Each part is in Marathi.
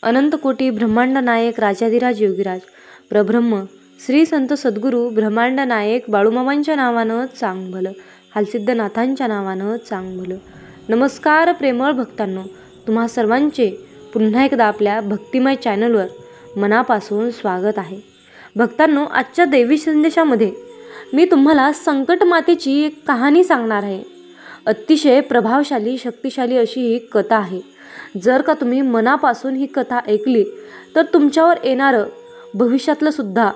अनंतकोटी ब्रह्मांड नायक राजाधिराज योगीराज प्रब्रह्म श्री संत सद्गुरू ब्रह्मांड नायक बाळूमामांच्या नावानं चांग भलं, हालसिद्धनाथांच्या नावानं चांग भलं. नमस्कार प्रेमळ भक्तांनो, तुम्हा सर्वांचे पुन्हा एकदा आपल्या भक्तिमय चॅनलवर मनापासून स्वागत आहे. भक्तांनो, आजच्या दैवी संदेशामध्ये मी तुम्हाला संकट मातेची एक कहाणी सांगणार आहे. अतिशय प्रभावशाली शक्तिशाली अशी ही कथा आहे. जर का तुम्ही मनापासून ही कथा ऐकली तर तुमच्यावर येणारं भविष्यातलं सुद्धा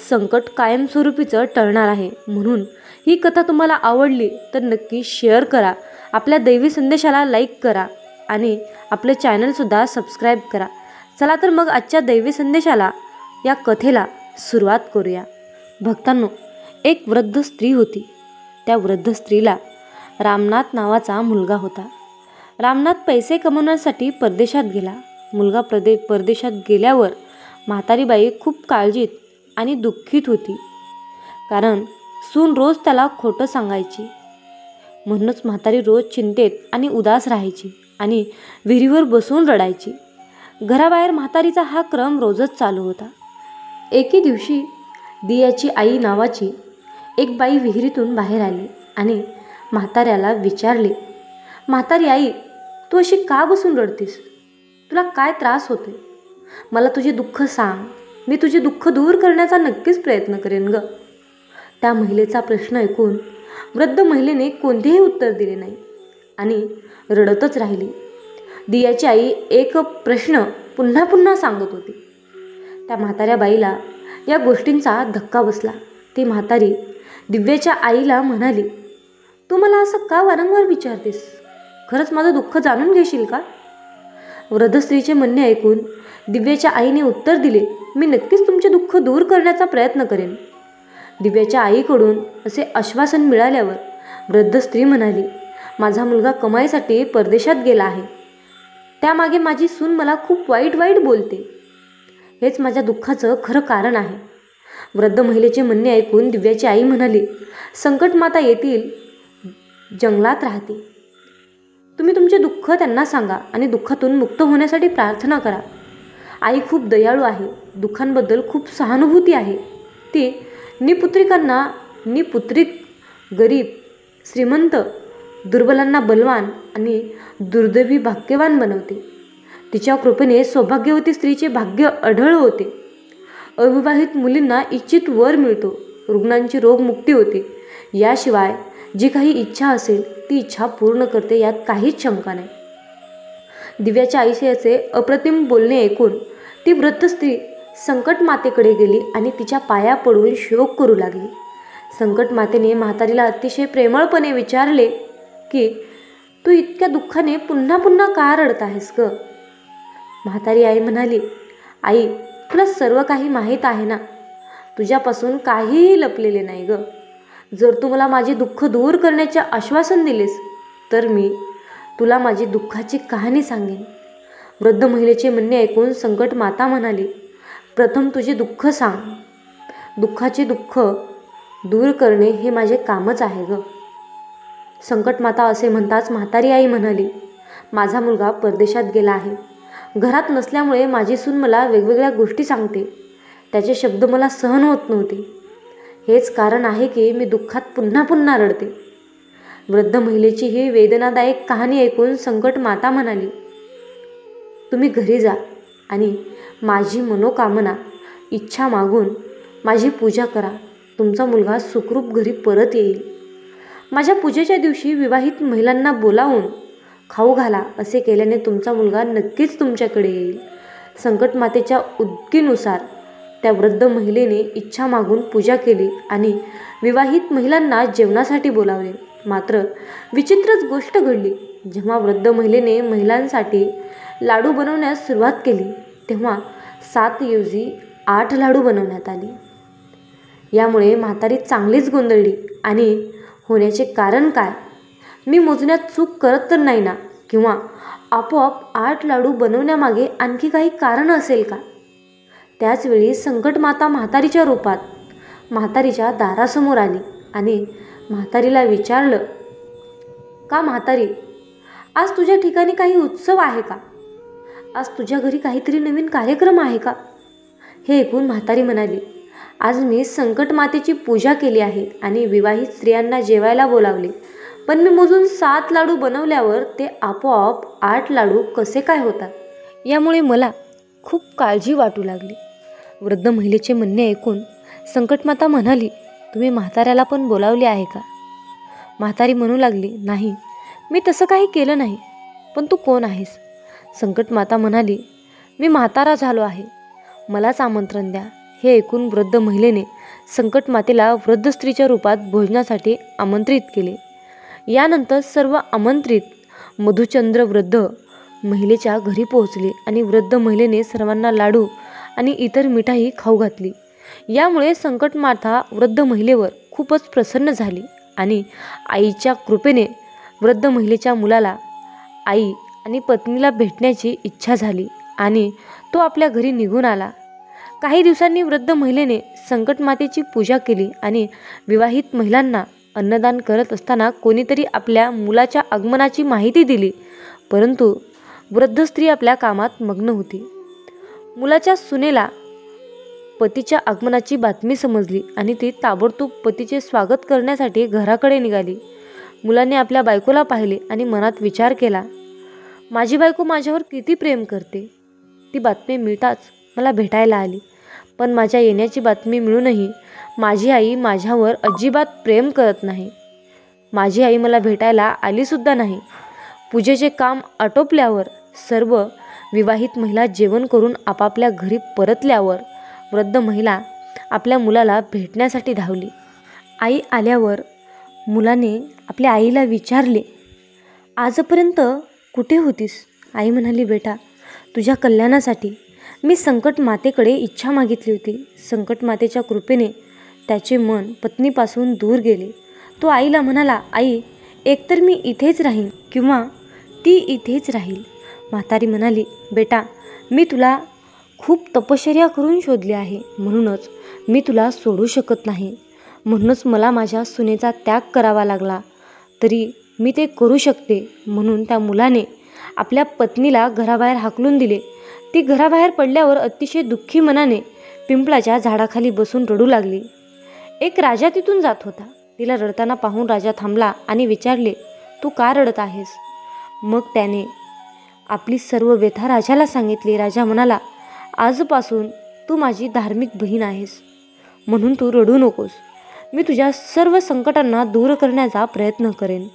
संकट कायमस्वरूपीचं टळणार आहे. म्हणून ही कथा तुम्हाला आवडली तर नक्की शेअर करा, आपल्या दैवी संदेशाला लाईक करा आणि आपले चॅनलसुद्धा सबस्क्राईब करा. चला तर मग आजच्या दैवी संदेशाला, या कथेला सुरुवात करूया. भक्तांनो, एक वृद्ध स्त्री होती. त्या वृद्ध स्त्रीला रामनाथ नावाचा मुलगा होता. रामनाथ पैसे कमवण्यासाठी परदेशात गेला. मुलगा परदेशात गेल्यावर म्हातारी बाई खूप काळजीत आणि दुःखीत होती, कारण सून रोज त्याला खोटं सांगायची. म्हणूनच म्हातारी रोज चिंतेत आणि उदास राहायची आणि विहिरीवर बसून रडायची. घराबाहेर म्हातारीचा हा क्रम रोजच चालू होता. एके दिवशी दियाची आई नावाची एक बाई विहिरीतून बाहेर आली आणि म्हाताऱ्याला विचारले, म्हातारी आई, तू अशी का बसून रडतीस? तुला काय त्रास होते? मला तुझे दुःख सांग, मी तुझे दुःख दूर करण्याचा नक्कीच प्रयत्न करेन ग. त्या महिलेचा प्रश्न ऐकून वृद्ध महिलेने कोणतेही उत्तर दिले नाही आणि रडतच राहिली. दियाची आई एक प्रश्न पुन्हा पुन्हा सांगत होती. त्या म्हाताऱ्या बाईला या गोष्टींचा धक्का बसला. ती म्हातारी दिव्याच्या आईला म्हणाली, तू मला असं का वारंवार विचारतेस? खरंच माझं दुःख जाणून घेशील का? वृद्ध स्त्रीचे म्हणणे ऐकून दिव्याच्या आईने उत्तर दिले, मी नक्कीच तुमचे दुःख दूर करण्याचा प्रयत्न करेन. दिव्याच्या आईकडून असे आश्वासन मिळाल्यावर वृद्ध स्त्री म्हणाली, माझा मुलगा कमाईसाठी परदेशात गेला आहे. त्यामागे माझी सून मला खूप वाईट बोलते. हेच माझ्या दुःखाचं खरं कारण आहे. वृद्ध महिलेचे म्हणणे ऐकून दिव्याची आई म्हणाली, संकट माता येथील जंगलात राहते. तुम्ही तुमचे दुःख त्यांना सांगा आणि दुःखातून मुक्त होण्यासाठी प्रार्थना करा. आई खूप दयाळू आहे, दुःखांबद्दल खूप सहानुभूती आहे. ती निपुत्रिकांना निपुत्रिक, गरीब, श्रीमंत, दुर्बलांना बलवान आणि दुर्दैवी भाग्यवान बनवते. तिच्या कृपेने सौभाग्यवती स्त्रीचे भाग्य अढळ होते. अविवाहित मुलींना इच्छित वर मिळतो. रुग्णांची रोगमुक्ती होते. याशिवाय जी काही इच्छा असेल ती इच्छा पूर्ण करते, यात काहीच शंका नाही. दिव्याच्या आईचे असे अप्रतिम बोलणे ऐकून ती वृद्ध स्त्री संकट मातेकडे गेली आणि तिच्या पाया पडून शोक करू लागली. संकट मातेने म्हातारीला अतिशय प्रेमळपणे विचारले की, तू इतक्या दुःखाने पुन्हा पुन्हा का रडत आहेस ग? म्हातारी आई म्हणाली, आई, तुला सर्व काही माहीत आहे ना, तुझ्यापासून काहीही लपलेले नाही ग. जर तू मला माझे दुःख दूर करण्याचे आश्वासन दिलेस तर मी तुला माझी दुःखाची कहाणी सांगेन. वृद्ध महिलेचे म्हणणे ऐकून संकट माता म्हणाली, प्रथम तुझे दुःख सांग. दुःखाचे दुःख दूर करणे हे माझे कामच आहे ग. संकट माता असे म्हणताच म्हातारी आई म्हणाली, माझा मुलगा परदेशात गेला आहे. घरात नसल्यामुळे माझी सून मला वेगवेगळ्या गोष्टी सांगते. त्याचे शब्द मला सहन होत नव्हते. हेच कारण आहे की मी दुःखात पुन्हा पुन्हा रडते. वृद्ध महिलेची ही वेदनादायक कहाणी ऐकून संकट माता म्हणाली, तुम्ही घरी जा आणि माझी मनोकामना इच्छा मागून माझी पूजा करा. तुमचा मुलगा सुखरूप घरी परत येईल. माझ्या पूजेच्या दिवशी विवाहित महिलांना बोलावून खाऊ घाला. असे केल्याने तुमचा मुलगा नक्कीच तुमच्याकडे येईल. संकट मातेच्या उक्तीनुसार त्या वृद्ध महिलेने इच्छा मागून पूजा केली आणि विवाहित महिलांना जेवणासाठी बोलावले. मात्र विचित्रच गोष्ट घडली. जेव्हा वृद्ध महिलेने महिलांसाठी लाडू बनवण्यास सुरुवात केली तेव्हा 7 ऐवजी 8 लाडू बनवण्यात आले. यामुळे म्हातारी चांगलीच गोंधळली आणि होण्याचे कारण काय? मी मोजण्यात चूक करत तर नाही ना? किंवा आपोआप 8 लाडू बनवण्यामागे आणखी काही कारण असेल का? त्याचवेळी संकट माता म्हातारीच्या रूपात म्हातारीच्या दारासमोर आली आणि म्हातारीला विचारलं, का म्हातारी, आज तुझ्या ठिकाणी काही उत्सव आहे का? आज तुझ्या घरी काहीतरी नवीन कार्यक्रम आहे का? हे ऐकून म्हातारी म्हणाली, आज मी संकट मातेची पूजा केली आहे आणि विवाहित स्त्रियांना जेवायला बोलावले, पण मी मोजून 7 लाडू बनवल्यावर ते आपोआप 8 लाडू कसे काय होतात? यामुळे मला खूप काळजी वाटू लागली. वृद्ध महिलेचे म्हणणे ऐकून संकटमाता म्हणाली, तुम्ही म्हाताऱ्याला पण बोलावले आहे का? म्हातारी म्हणू लागली, नाही, मी तसं काही केलं नाही. पण तू कोण आहेस? संकटमाता म्हणाली, मी म्हातारा झालो आहे, मलाच आमंत्रण द्या. हे ऐकून वृद्ध महिलेने संकटमातेला वृद्ध स्त्रीच्या रूपात भोजनासाठी आमंत्रित केले. यानंतर सर्व आमंत्रित मधुचंद्र वृद्ध महिलेच्या घरी पोहोचले आणि वृद्ध महिलेने सर्वांना लाडू आणि इतर मिठाई खाऊ घातली. यामुळे संकटमाता वृद्ध महिलेवर खूपच प्रसन्न झाली आणि आईच्या कृपेने वृद्ध महिलेच्या मुलाला आई आणि पत्नीला भेटण्याची इच्छा झाली आणि तो आपल्या घरी निघून आला. काही दिवसांनी वृद्ध महिलेने संकटमातेची पूजा केली आणि विवाहित महिलांना अन्नदान करत असताना कोणीतरी आपल्या मुलाच्या आगमनाची माहिती दिली, परंतु वृद्ध स्त्री आपल्या कामात मग्न होती. मुलाच्या सुनेला पतीच्या आगमनाची बातमी समजली आणि ती ताबडतोब पतीचे स्वागत करण्यासाठी घराकडे निघाली. मुलाने आपल्या बायकोला पाहिले आणि मनात विचार केला, माझी बायको माझ्यावर किती प्रेम करते. ती बातमी मिळताच मला भेटायला आली, पण माझ्या येण्याची बातमी मिळूनही माझी आई माझ्यावर अजिबात प्रेम करत नाही. माझी आई मला भेटायला आलीसुद्धा नाही. पूजेचे काम आटोपल्यावर सर्व विवाहित महिला जेवण करून आपापल्या घरी परतल्यावर वृद्ध महिला आपल्या मुलाला भेटण्यासाठी धावली. आई आल्यावर मुलाने आपल्या आईला विचारले, आजपर्यंत कुठे होतीस? आई म्हणाली, बेटा, तुझ्या कल्याणासाठी मी संकट मातेकडे इच्छा मागितली होती. संकट मातेच्या कृपेने त्याचे मन पत्नीपासून दूर गेले. तो आईला म्हणाला, आई, एकतर मी इथेच राहीन किंवा ती इथेच राहील. म्हातारी म्हणाली, बेटा, मी तुला खूप तपश्चर्या करून शोधले आहे, म्हणूनच मी तुला सोडू शकत नाही. म्हणूनच मला माझ्या सुनेचा त्याग करावा लागला, तरी मी ते करू शकते. म्हणून त्या मुलाने आपल्या पत्नीला घराबाहेर हाकलून दिले. ती घराबाहेर पडल्यावर अतिशय दुःखी मनाने पिंपळाच्या झाडाखाली बसून रडू लागली. एक राजा तिथून जात होता. तिला रडताना पाहून राजा थांबला आणि विचारले, तू का रडत आहेस? मग त्याने आपली सर्व व्यथा राजाला सांगितली. राजा म्हणाला, आजपासून तू माझी धार्मिक बहीण आहेस, म्हणून तू रडू नकोस. मी तुझ्या सर्व संकटांना दूर करण्याचा प्रयत्न करेन.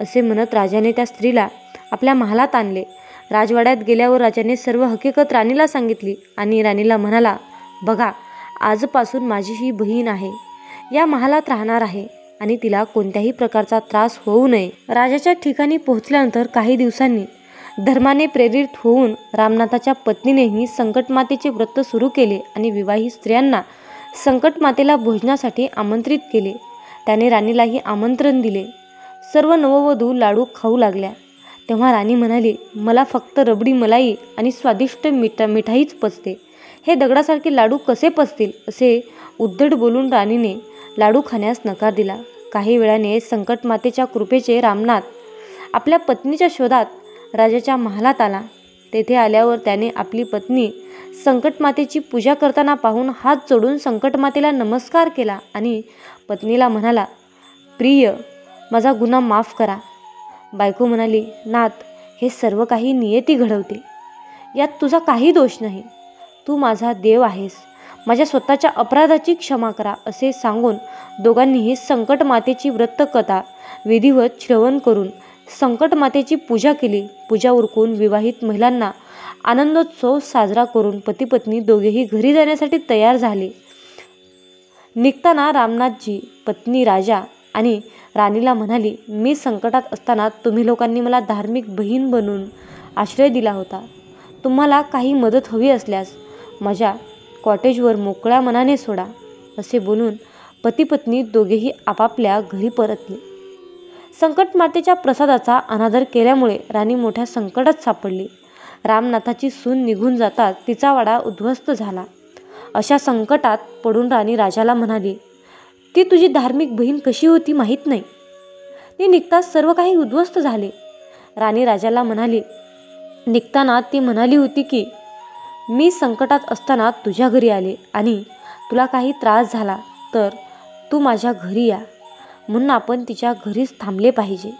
असे म्हणत राजाने त्या स्त्रीला आपल्या महालात आणले. राजवाड्यात गेल्यावर राजाने सर्व हकीकत राणीला सांगितली आणि राणीला म्हणाला, बघा, आजपासून माझी ही बहीण आहे, या महालात राहणार आहे आणि तिला कोणत्याही प्रकारचा त्रास होऊ नये. राजाच्या ठिकाणी पोहोचल्यानंतर काही दिवसांनी धर्माने प्रेरित होऊन रामनाथाच्या पत्नीनेही संकटमातेचे व्रत सुरू केले आणि विवाहित स्त्रियांना संकटमातेला भोजनासाठी आमंत्रित केले. त्याने राणीलाही आमंत्रण दिले. सर्व नववधू लाडू खाऊ लागल्या. तेव्हा राणी म्हणाली, मला फक्त रबडी मलाई आणि स्वादिष्ट मिठाईच पचते. हे दगडासारखे लाडू कसे पचतील? असे उद्धट बोलून राणीने लाडू खाण्यास नकार दिला. काही वेळाने संकटमातेच्या कृपेचे रामनाथ आपल्या पत्नीच्या शोधात राजाच्या महालात आला. तेथे आल्यावर त्याने आपली पत्नी संकटमातेची पूजा करताना पाहून हात जोडून संकटमातेला नमस्कार केला आणि पत्नीला म्हणाला, प्रिय, माझा गुन्हा माफ करा. बायको म्हणाली, नाथ, हे सर्व काही नियती घडवते, यात तुझा काही दोष नाही. तू माझा देव आहेस, माझ्या स्वतःच्या अपराधाची क्षमा करा. असे सांगून दोघांनीही संकटमातेची व्रतकथा विधिवत श्रवण करून संकटमातेची पूजा केली. पूजा उरकून विवाहित महिलांना आनंदोत्सव साजरा करून पती पत्नी दोघेही घरी जाण्यासाठी तयार झाले. निघताना रामनाथजी पत्नी राजा आणि राणीला म्हणाली, मी संकटात असताना तुम्ही लोकांनी मला धार्मिक बहीण बनून आश्रय दिला होता. तुम्हाला काही मदत हवी असल्यास माझ्या कॉटेजवर मोकळ्या मनाने सोडा. असे बोलून पती पत्नी दोघेही आपापल्या घरी परतले. संकटमातेच्या प्रसादाचा अनादर केल्यामुळे राणी मोठ्या संकटात सापडली. रामनाथाची सून निघून जाताच तिचा वाडा उद्ध्वस्त झाला. अशा संकटात पडून राणी राजाला म्हणाली, ती तुझी धार्मिक बहीण कशी होती माहीत नाही. ती निघताच सर्व काही उद्ध्वस्त झाले. राणी राजाला म्हणाली, निघताना ती म्हणाली होती की मी संकटात असताना तुझ्या घरी आले आणि तुला काही त्रास झाला तर तू माझ्या घरी या, म्हणून आपण तिच्या घरीच थांबले पाहिजे.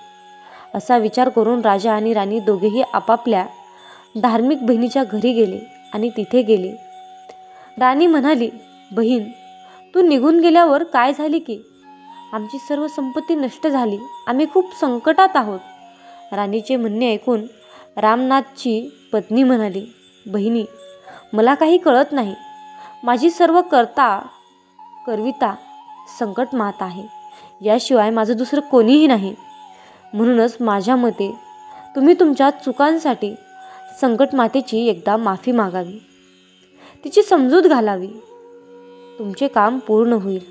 असा विचार करून राजा आणि राणी दोघेही आपापल्या धार्मिक बहिणीच्या घरी गेले आणि तिथे गेले. राणी म्हणाली, बहीण, तू निघून गेल्यावर काय झाली की आमची सर्व संपत्ती नष्ट झाली. आम्ही खूप संकटात आहोत. राणीचे म्हणणे ऐकून रामनाथची पत्नी म्हणाली, बहिणी, मला काही कळत नाही. माझी सर्व करविता संकट माता आहे. याशिवाय माझं दुसरं कोणीही नाही. म्हणूनच माझ्या मते तुम्ही तुमच्या चुकांसाठी संकट मातेची एकदा माफी मागावी, तिची समजूत घालावी. तुमचे काम पूर्ण होईल.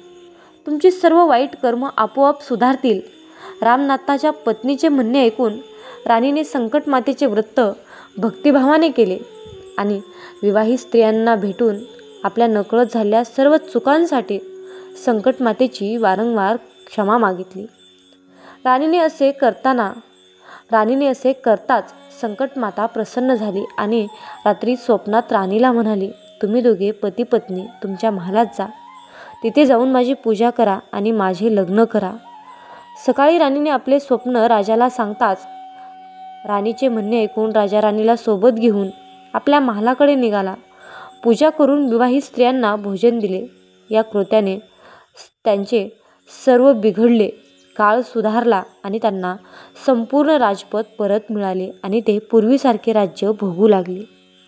तुमची सर्व वाईट कर्म आपोआप सुधारतील. रामनाथाच्या पत्नीचे म्हणणे ऐकून राणीने संकट मातेचे व्रत भक्तिभावाने केले आणि विवाहित स्त्रियांना भेटून आपल्या नकळत झालेल्या सर्व चुकांसाठी संकट मातेची वारंवार क्षमा मागितली. राणीने असे करताच संकट माता प्रसन्न झाली आणि रात्री स्वप्नात राणीला म्हणाली, तुम्ही दोघे पती पत्नी तुमच्या महालात जा. तिथे जाऊन माझी पूजा करा आणि माझे लग्न करा. सकाळी राणीने आपले स्वप्न राजाला सांगताच राणीचे म्हणणे ऐकून राजा राणीला सोबत घेऊन आपल्या महालाकडे निघाला. पूजा करून विवाहित स्त्रियांना भोजन दिले. या कृत्याने त्यांचे सर्व बिघडले काळ सुधारला आणि त्यांना संपूर्ण राजपद परत मिळाले आणि ते पूर्वीसारखे राज्य भोगू लागले.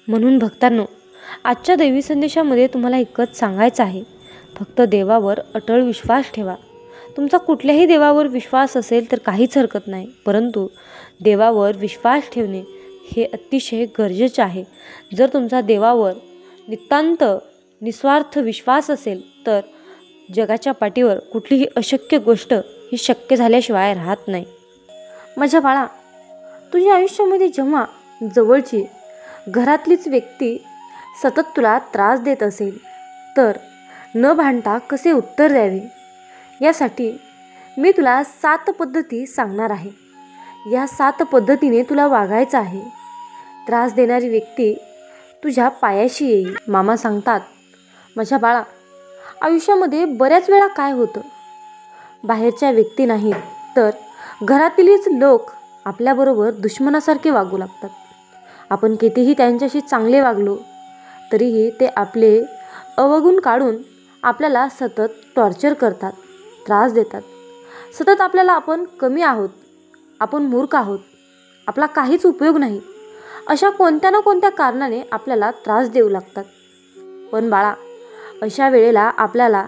म्हणून भक्तांनो, आजच्या दैवी संदेशामध्ये तुम्हाला एकच सांगायचं आहे, फक्त देवावर अटळ विश्वास ठेवा. तुमचा कुठल्याही देवावर विश्वास असेल तर काहीच हरकत नाही, परंतु देवावर विश्वास ठेवणे हे अतिशय गरजेचे आहे. जर तुमचा देवावर नितांत निस्वार्थ विश्वास असेल तर जगाच्या पाठीवर कुठलीही अशक्य गोष्ट ही शक्य झाल्याशिवाय राहत नाही. माझ्या बाळा, तुझ्या आयुष्यामध्ये जेव्हा जवळची घरातलीच व्यक्ती सतत तुला त्रास देत असेल तर न भांडता कसे उत्तर द्यावे यासाठी मी तुला 7 पद्धती सांगणार आहे. या 7 पद्धतीने तुला वागायचं आहे. त्रास देणारी व्यक्ती तुझ्या पायाशी येईल. मामा सांगतात, माझ्या बाळा, आयुष्यामध्ये बऱ्याच वेळा काय होतं, बाहेरच्या व्यक्ती नाहीत तर घरातीलच लोक आपल्याबरोबर दुश्मनासारखे वागू लागतात. आपण कितीही त्यांच्याशी चांगले वागलो तरीही ते आपले अवगुण काढून आपल्याला सतत टॉर्चर करतात, त्रास देतात. सतत आपल्याला आपण कमी आहोत, आपण मूर्ख आहोत, आपला काहीच उपयोग नाही, अशा कोणत्या ना कोणत्या कारणाने आपल्याला त्रास देऊ लागतात. पण बाळा, अशा वेळेला आपल्याला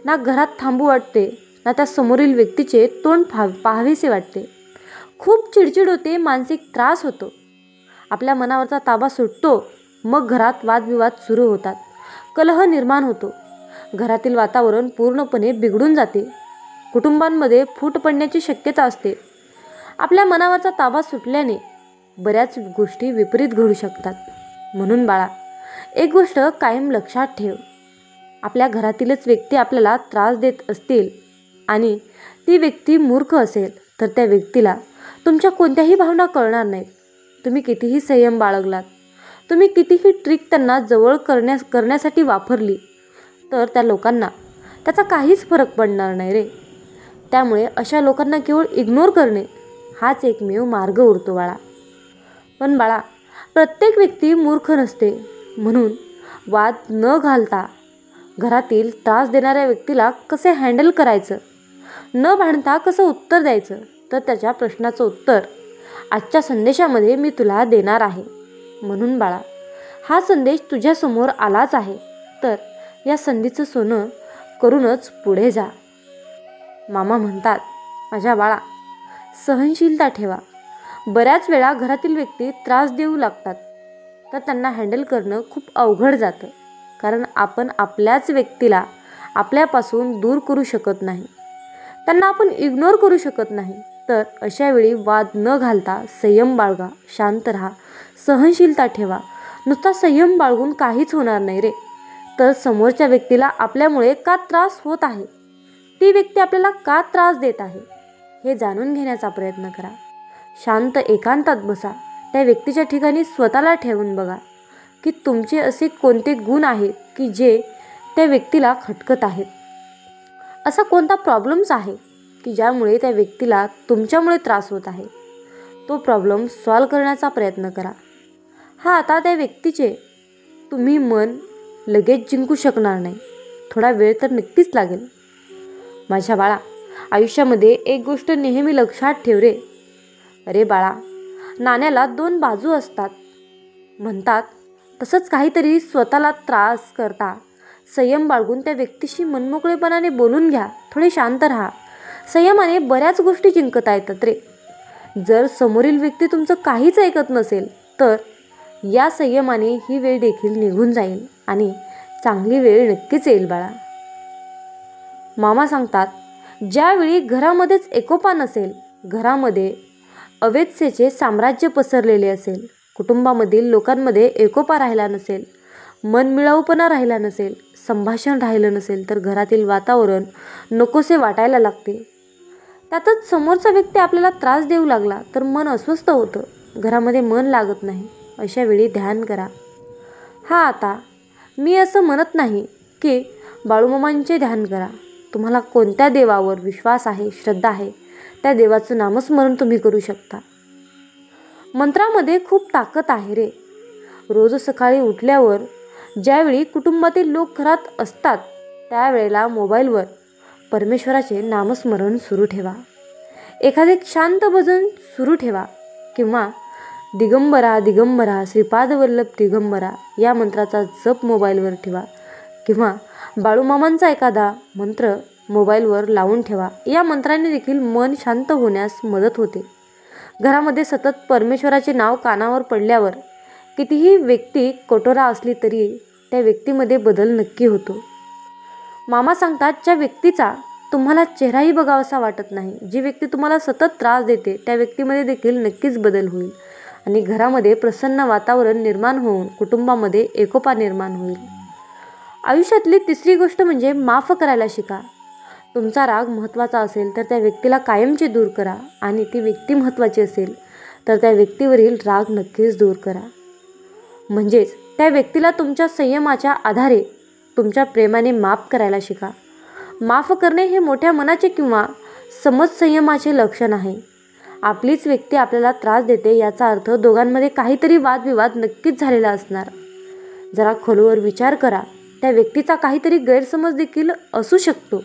ना घरात थांबू वाटते ना त्या समोरील व्यक्तीचे तोंड पाहावेसे वाटते. खूप चिडचिड होते, मानसिक त्रास होतो, आपल्या मनावरचा ताबा सुटतो. मग घरात वादविवाद सुरू होतात, कलह निर्माण होतो, घरातील वातावरण पूर्णपणे बिघडून जाते, कुटुंबांमध्ये फूट पडण्याची शक्यता असते. आपल्या मनावरचा ताबा सुटल्याने बऱ्याच गोष्टी विपरीत घडू शकतात. म्हणून बाळा, एक गोष्ट कायम लक्षात ठेव, आपल्या घरातीलच व्यक्ती आपल्याला त्रास देत असतील आणि ती व्यक्ती मूर्ख असेल तर त्या व्यक्तीला तुमच्या कोणत्याही भावना कळणार नाहीत. तुम्ही कितीही संयम बाळगलात, तुम्ही कितीही ट्रिक त्यांना जवळ करण्यासाठी वापरली तर त्या लोकांना त्याचा काहीच फरक पडणार नाही रे. त्यामुळे अशा लोकांना केवळ इग्नोर करणे हाच एकमेव मार्ग उरतो बाळा. पण बाळा, प्रत्येक व्यक्ती मूर्ख नसते. म्हणून वाद न घालता घरातील त्रास देणाऱ्या व्यक्तीला कसे हँडल करायचं, न भांडता कसं उत्तर द्यायचं, तर त्याच्या प्रश्नाचं उत्तर आजच्या संदेशामध्ये मी तुला देणार आहे. म्हणून बाळा, हा संदेश तुझ्यासमोर आलाच आहे तर या संधीचं सोनं करूनच पुढे जा. मामा म्हणतात, माझ्या बाळा, सहनशीलता ठेवा. बऱ्याच वेळा घरातील व्यक्ती त्रास देऊ लागतात तर त्यांना हँडल करणं खूप अवघड जातं, कारण आपण आपल्याच व्यक्तीला आपल्यापासून दूर करू शकत नाही, त्यांना आपण इग्नोर करू शकत नाही. तर अशा वेळी वाद न घालता संयम बाळगा, शांत राहा, सहनशीलता ठेवा. नुसता संयम बाळगून काहीच होणार नाही रे. तर समोरच्या व्यक्तीला आपल्यामुळे का त्रास होत आहे, ती व्यक्ती आपल्याला का त्रास देत आहे हे जाणून घेण्याचा प्रयत्न करा. शांत एकांतात बसा, त्या व्यक्तीच्या ठिकाणी स्वतःला ठेवून बघा की तुमचे असे कोणते गुण आहेत की जे त्या व्यक्तीला खटकत आहेत. असा कोणता प्रॉब्लेम्स आहे की ज्यामुळे त्या व्यक्तीला तुमच्यामुळे त्रास होत आहे. तो प्रॉब्लेम सॉल्व करण्याचा प्रयत्न करा. आता त्या व्यक्तीचे तुम्ही मन लगेच जिंकू शकणार नाही, थोडा वेळ तर नक्कीच लागेल. माझ्या बाळा, आयुष्यामध्ये एक गोष्ट नेहमी लक्षात ठेव रे. अरे बाळा, नाण्याला 2 बाजू असतात म्हणतात तसंच काहीतरी स्वतःला त्रास करता संयम बाळगून त्या व्यक्तीशी मनमोकळेपणाने बोलून घ्या. थोडे शांत राहा. संयमाने बऱ्याच गोष्टी जिंकता येतात रे. जर समोरील व्यक्ती तुमचं काहीच ऐकत नसेल तर या संयमाने ही वेळ देखील निघून जाईल आणि चांगली वेळ नक्कीच येईल बाळा. मामा सांगतात, ज्यावेळी घरामध्येच एकोपा नसेल, घरामध्ये अवेच्छेचे साम्राज्य पसरलेले असेल, कुटुंबामधील लोकांमध्ये एकोपा राहिला नसेल, मनमिळाऊपणा राहिला नसेल, संभाषण राहिलं नसेल तर घरातील वातावरण नकोसे वाटायला लागते. त्यातच समोरचा व्यक्ती आपल्याला त्रास देऊ लागला तर मन अस्वस्थ होतं, घरामध्ये मन लागत नाही. अशा वेळी ध्यान करा. आता मी असं म्हणत नाही की बाळूमामांचे ध्यान करा. तुम्हाला कोणत्या देवावर विश्वास आहे, श्रद्धा आहे, त्या देवाचं नामस्मरण तुम्ही करू शकता. मंत्रामध्ये खूप ताकद आहे रे. रोज सकाळी उठल्यावर ज्यावेळी कुटुंबातील लोक घरात असतात त्यावेळेला मोबाईलवर परमेश्वराचे नामस्मरण सुरू ठेवा. एखादे शांत भजन सुरू ठेवा किंवा दिगंबरा दिगंबरा श्रीपाद वल्लभ दिगंबरा या मंत्राचा जप मोबाईलवर ठेवा किंवा बाळूमामांचा एखादा मंत्र मोबाईलवर लावून ठेवा. या मंत्राने देखील मन शांत होण्यास मदत होते. घरामध्ये सतत परमेश्वराचे नाव कानावर पडल्यावर कितीही व्यक्ती कठोरा असली तरी त्या व्यक्तीमध्ये बदल नक्की होतो. मामा सांगतात, ज्या व्यक्तीचा तुम्हाला चेहराही बघावासा वाटत नाही, जी व्यक्ती तुम्हाला सतत त्रास देते, त्या व्यक्तीमध्ये देखील नक्कीच बदल होईल आणि घरामध्ये प्रसन्न वातावरण निर्माण होऊन कुटुंबामध्ये एकोपा निर्माण होईल. आयुष्यातली तिसरी गोष्ट म्हणजे माफ करायला शिका. तुमचा राग महत्त्वाचा असेल तर त्या व्यक्तीला कायमचे दूर करा आणि ती व्यक्ती महत्त्वाची असेल तर त्या व्यक्तीवरील राग नक्कीच दूर करा. म्हणजेच त्या व्यक्तीला तुमच्या संयमाच्या आधारे तुमच्या प्रेमाने माफ करायला शिका. माफ करणे हे मोठ्या मनाचे किंवा समज संयमाचे लक्षण आहे. आपलीच व्यक्ती आपल्याला त्रास देते याचा अर्थ दोघांमध्ये काहीतरी वादविवाद नक्कीच झालेला असणार. जरा खोलवर विचार करा. त्या व्यक्तीचा काहीतरी गैरसमज देखील असू शकतो.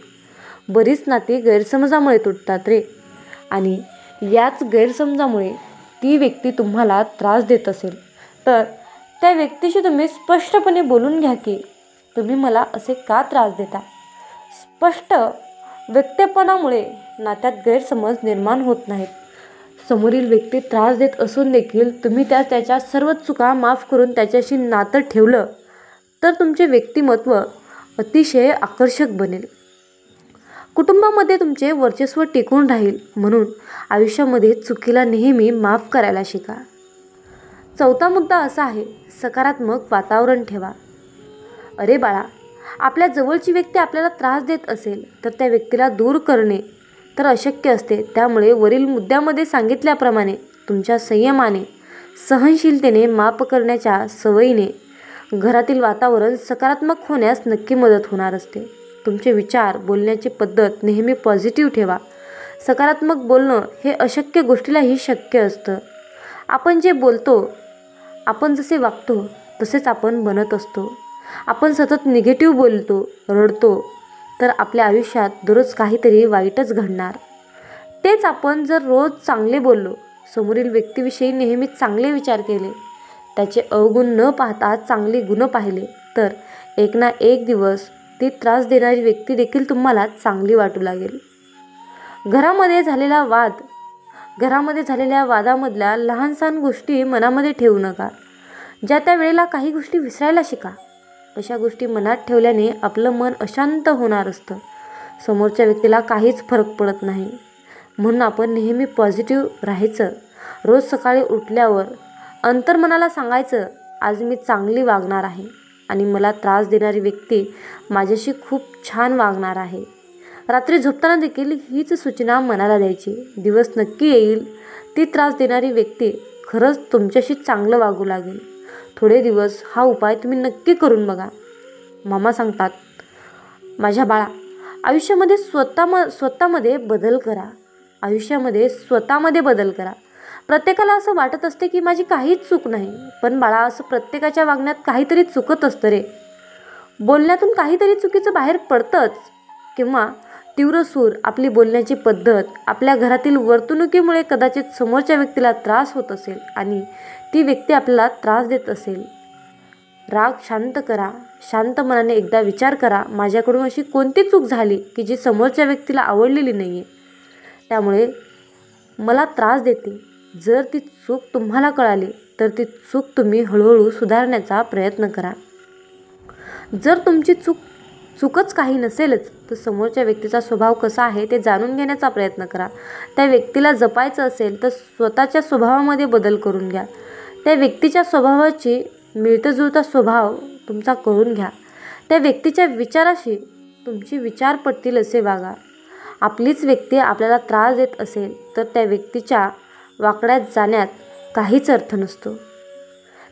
बरीच नाती गैरसमजामुळे तुटतात रे आणि याच गैरसमजामुळे ती व्यक्ती तुम्हाला त्रास देत असेल तर त्या व्यक्तीशी तुम्ही स्पष्टपणे बोलून घ्या की तुम्ही मला असे का त्रास देता. स्पष्ट व्यक्तपणामुळे नात्यात गैरसमज निर्माण होत नाहीत. समोरील व्यक्ती त्रास देत असून देखील तुम्ही त्याच्या सर्व चुका माफ करून त्याच्याशी नातं ठेवलं तर तुमचे व्यक्तिमत्व अतिशय आकर्षक बनेल. कुटुंबामध्ये तुमचे वर्चस्व टिकून राहील. म्हणून आयुष्यामध्ये चुकीला नेहमी माफ करायला शिका. चौथा मुद्दा असा आहे, सकारात्मक वातावरण ठेवा. अरे बाळा, आपल्या जवळची व्यक्ती आपल्याला त्रास देत असेल तर त्या व्यक्तीला दूर करणे तर अशक्य असते. त्यामुळे वरील मुद्द्यामध्ये सांगितल्याप्रमाणे तुमच्या संयमाने, सहनशीलतेने, माफ करण्याच्या सवयीने घरातील वातावरण सकारात्मक होण्यास नक्की मदत होणार असते. तुमचे विचार, बोलण्याची पद्धत नेहमी पॉझिटिव्ह ठेवा. सकारात्मक बोलणं हे अशक्य गोष्टीलाही शक्य असतं. आपण जे बोलतो, आपण जसे वागतो तसेच आपण बनत असतो. आपण सतत निगेटिव्ह बोलतो, रडतो तर आपल्या आयुष्यात दररोज काहीतरी वाईटच घडणार. तेच आपण जर रोज चांगले बोललो, समोरील व्यक्तीविषयी नेहमी चांगले विचार केले, त्याचे अवगुण न पाहता चांगली गुण पाहिले तर एक ना एक दिवस ती त्रास देणारी व्यक्ती देखील तुम्हाला चांगली वाटू लागेल. घरामध्ये झालेल्या वादामधल्या लहानसहान गोष्टी मनामध्ये ठेवू नका. ज्या त्या वेळेला काही गोष्टी विसरायला शिका. अशा गोष्टी मनात ठेवल्याने आपलं मन अशांत होणार असतं. समोरच्या व्यक्तीला काहीच फरक पडत नाही. म्हणून आपण नेहमी पॉझिटिव्ह राहायचं. रोज सकाळी उठल्यावर अंतर्मनाला सांगायचं, आज मी चांगली वागणार आहे आणि मला त्रास देणारी व्यक्ती माझ्याशी खूप छान वागणार आहे. रात्री झोपताना देखील हीच सूचना मनाला द्यायची. दिवस नक्की येईल, ती त्रास देणारी व्यक्ती खरंच तुमच्याशी चांगलं वागू लागेल. थोडे दिवस हा उपाय तुम्ही नक्की करून बघा. मामा सांगतात, माझ्या बाळा, आयुष्यामध्ये स्वतःमध्ये बदल करा. आयुष्यामध्ये स्वतःमध्ये बदल करा. प्रत्येकाला असं वाटत असते की माझी काहीच चूक नाही, पण बाळा, असं प्रत्येकाच्या वागण्यात काहीतरी चुकत असतं रे. बोलण्यातून काहीतरी चुकीचं बाहेर पडतंच. किंवा तीव्र सूर, आपली बोलण्याची पद्धत, आपल्या घरातील वर्तणुकीमुळे कदाचित समोरच्या व्यक्तीला त्रास होत असेल आणि ती व्यक्ती आपल्याला त्रास देत असेल. राग शांत करा. शांत मनाने एकदा विचार करा, माझ्याकडून अशी कोणती चूक झाली की जी समोरच्या व्यक्तीला आवडलेली नाही आहे, त्यामुळे मला त्रास देते. जर ती चूक तुम्हाला कळाली तर ती चूक तुम्ही हळूहळू सुधारण्याचा प्रयत्न करा. जर तुमची चूकच काही नसेलच तर समोरच्या व्यक्तीचा स्वभाव कसा आहे ते जाणून घेण्याचा प्रयत्न करा. त्या व्यक्तीला जपायचं असेल तर स्वतःच्या स्वभावामध्ये बदल करून घ्या. त्या व्यक्तीच्या स्वभावाची मिळताजुळता स्वभाव तुमचा करून घ्या. त्या व्यक्तीच्या विचाराशी तुमचे विचार पटतील असे वागा. आपलीच व्यक्ती आपल्याला त्रास देत असेल तर त्या व्यक्तीच्या वाकड्यात जाण्यात काहीच अर्थ नसतो.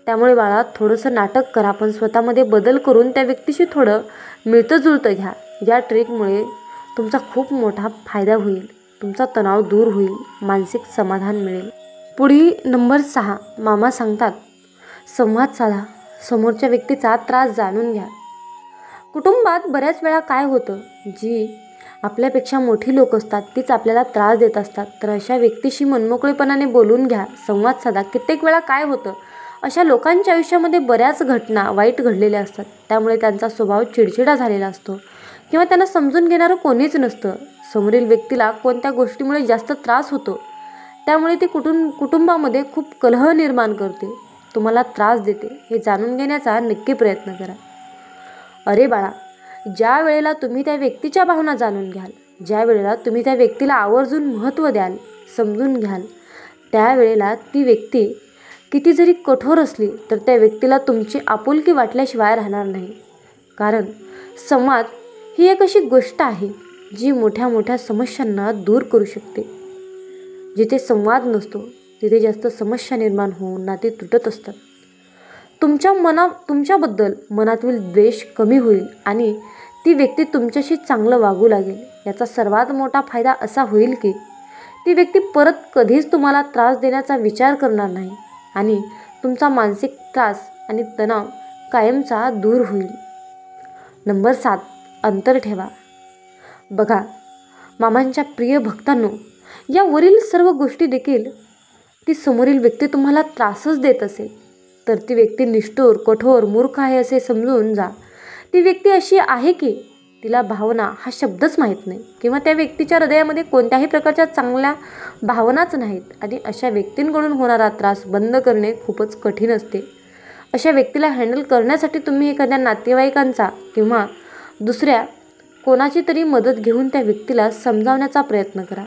त्यामुळे बाळा, थोडंसं नाटक करा, पण स्वतःमध्ये बदल करून त्या व्यक्तीशी थोडं मिळतं-जुळतं घ्या. या ट्रिकमुळे तुमचा खूप मोठा फायदा होईल. तुमचा तणाव दूर होईल, मानसिक समाधान मिळेल. पुढील नंबर 6, मामा सांगतात, संवाद साधा. समोरच्या व्यक्तीचा त्रास जाणून घ्या. कुटुंबात बऱ्याच वेळा काय होतं, जी आपल्यापेक्षा मोठी लोक असतात तीच आपल्याला त्रास देत असतात. तर अशा व्यक्तीशी मनमोकळेपणाने बोलून घ्या, संवाद साधा. कित्येक वेळा काय होतं, अशा लोकांच्या आयुष्यामध्ये बऱ्याच घटना वाईट घडलेल्या असतात. त्यामुळे त्यांचा स्वभाव चिडचिडा झालेला असतो किंवा त्यांना समजून घेणारं कोणीच नसतं. समोरील व्यक्तीला कोणत्या गोष्टीमुळे जास्त त्रास होतो, त्यामुळे ती कुटुंबामध्ये खूप कलह निर्माण करते, तुम्हाला त्रास देते. हे जाणून घेण्याचा नक्की प्रयत्न करा. अरे बाळा, ज्या वेळेला तुम्ही त्या व्यक्तीच्या भावना जाणून घ्याल, ज्या वेळेला तुम्ही त्या व्यक्तीला आवर्जून महत्त्व द्याल, समजून घ्याल, त्यावेळेला ती व्यक्ती किती जरी कठोर असली तर त्या व्यक्तीला तुमची आपुलकी वाटल्याशिवाय राहणार नाही. कारण संवाद ही एक अशी गोष्ट आहे जी मोठ्या मोठ्या समस्यांना दूर करू शकते. जिथे संवाद नसतो तिथे जास्त समस्या निर्माण होऊन नाती तुटत असतात. तुमच्याबद्दल मनातील द्वेष कमी होईल आणि ती व्यक्ती तुमच्याशी चांगलं वागू लागेल. याचा सर्वात मोठा फायदा असा होईल की ती व्यक्ती परत कधीच तुम्हाला त्रास देण्याचा विचार करणार नाही आणि तुमचा मानसिक त्रास आणि तणाव कायमचा दूर होईल. नंबर 7, अंतर ठेवा. बघा मामांच्या प्रिय भक्तांनो, यावरील सर्व गोष्टी देखील ती समोरील व्यक्ती तुम्हाला त्रासच देत असेल तर ती व्यक्ती निष्ठुर, कठोर, मूर्ख आहे असे समजून जा. ती व्यक्ती अशी आहे की तिला भावना हा शब्दच माहीत नाही किंवा त्या व्यक्तीच्या हृदयामध्ये कोणत्याही प्रकारच्या चांगल्या भावनाच नाहीत आणि अशा व्यक्तींकडून होणारा त्रास बंद करणे खूपच कठीण असते. अशा व्यक्तीला हँडल करण्यासाठी तुम्ही एखाद्या नातेवाईकांचा किंवा दुसऱ्या कोणाची तरी मदत घेऊन त्या व्यक्तीला समजावण्याचा प्रयत्न करा.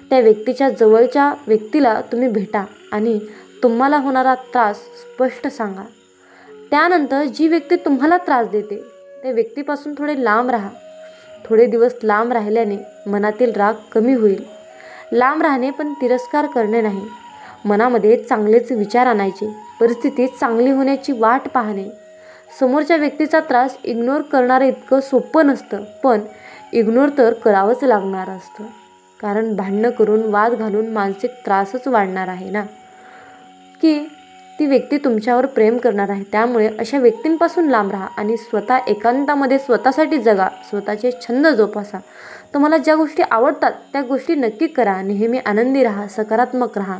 त्या व्यक्तीच्या जवळच्या व्यक्तीला तुम्ही भेटा आणि तुम्हाला होणारा त्रास स्पष्ट सांगा. त्यानंतर जी व्यक्ती तुम्हाला त्रास देते त्या व्यक्तीपासून थोडे लांब राहा. थोडे दिवस लांब राहिल्याने मनातील राग कमी होईल. लांब राहणे पण तिरस्कार करणे नाही. मनामध्ये चांगलेच विचार आणायचे. परिस्थिती चांगली होण्याची वाट पाहणे. समोरच्या व्यक्तीचा त्रास इग्नोर करणारं इतकं सोपं नसतं, पण इग्नोर तर करावंच लागणार असतं. कारण भांडणं करून, वाद घालून मानसिक त्रासच वाढणार आहे ना, की ती व्यक्ती तुमच्यावर प्रेम करणार आहे. त्यामुळे अशा व्यक्तींपासून लांब राहा आणि स्वतः एकांतामध्ये स्वतःसाठी जगा. स्वतःचे छंद जोपासा. तुम्हाला ज्या गोष्टी आवडतात त्या गोष्टी नक्की करा. नेहमी आनंदी राहा, सकारात्मक राहा.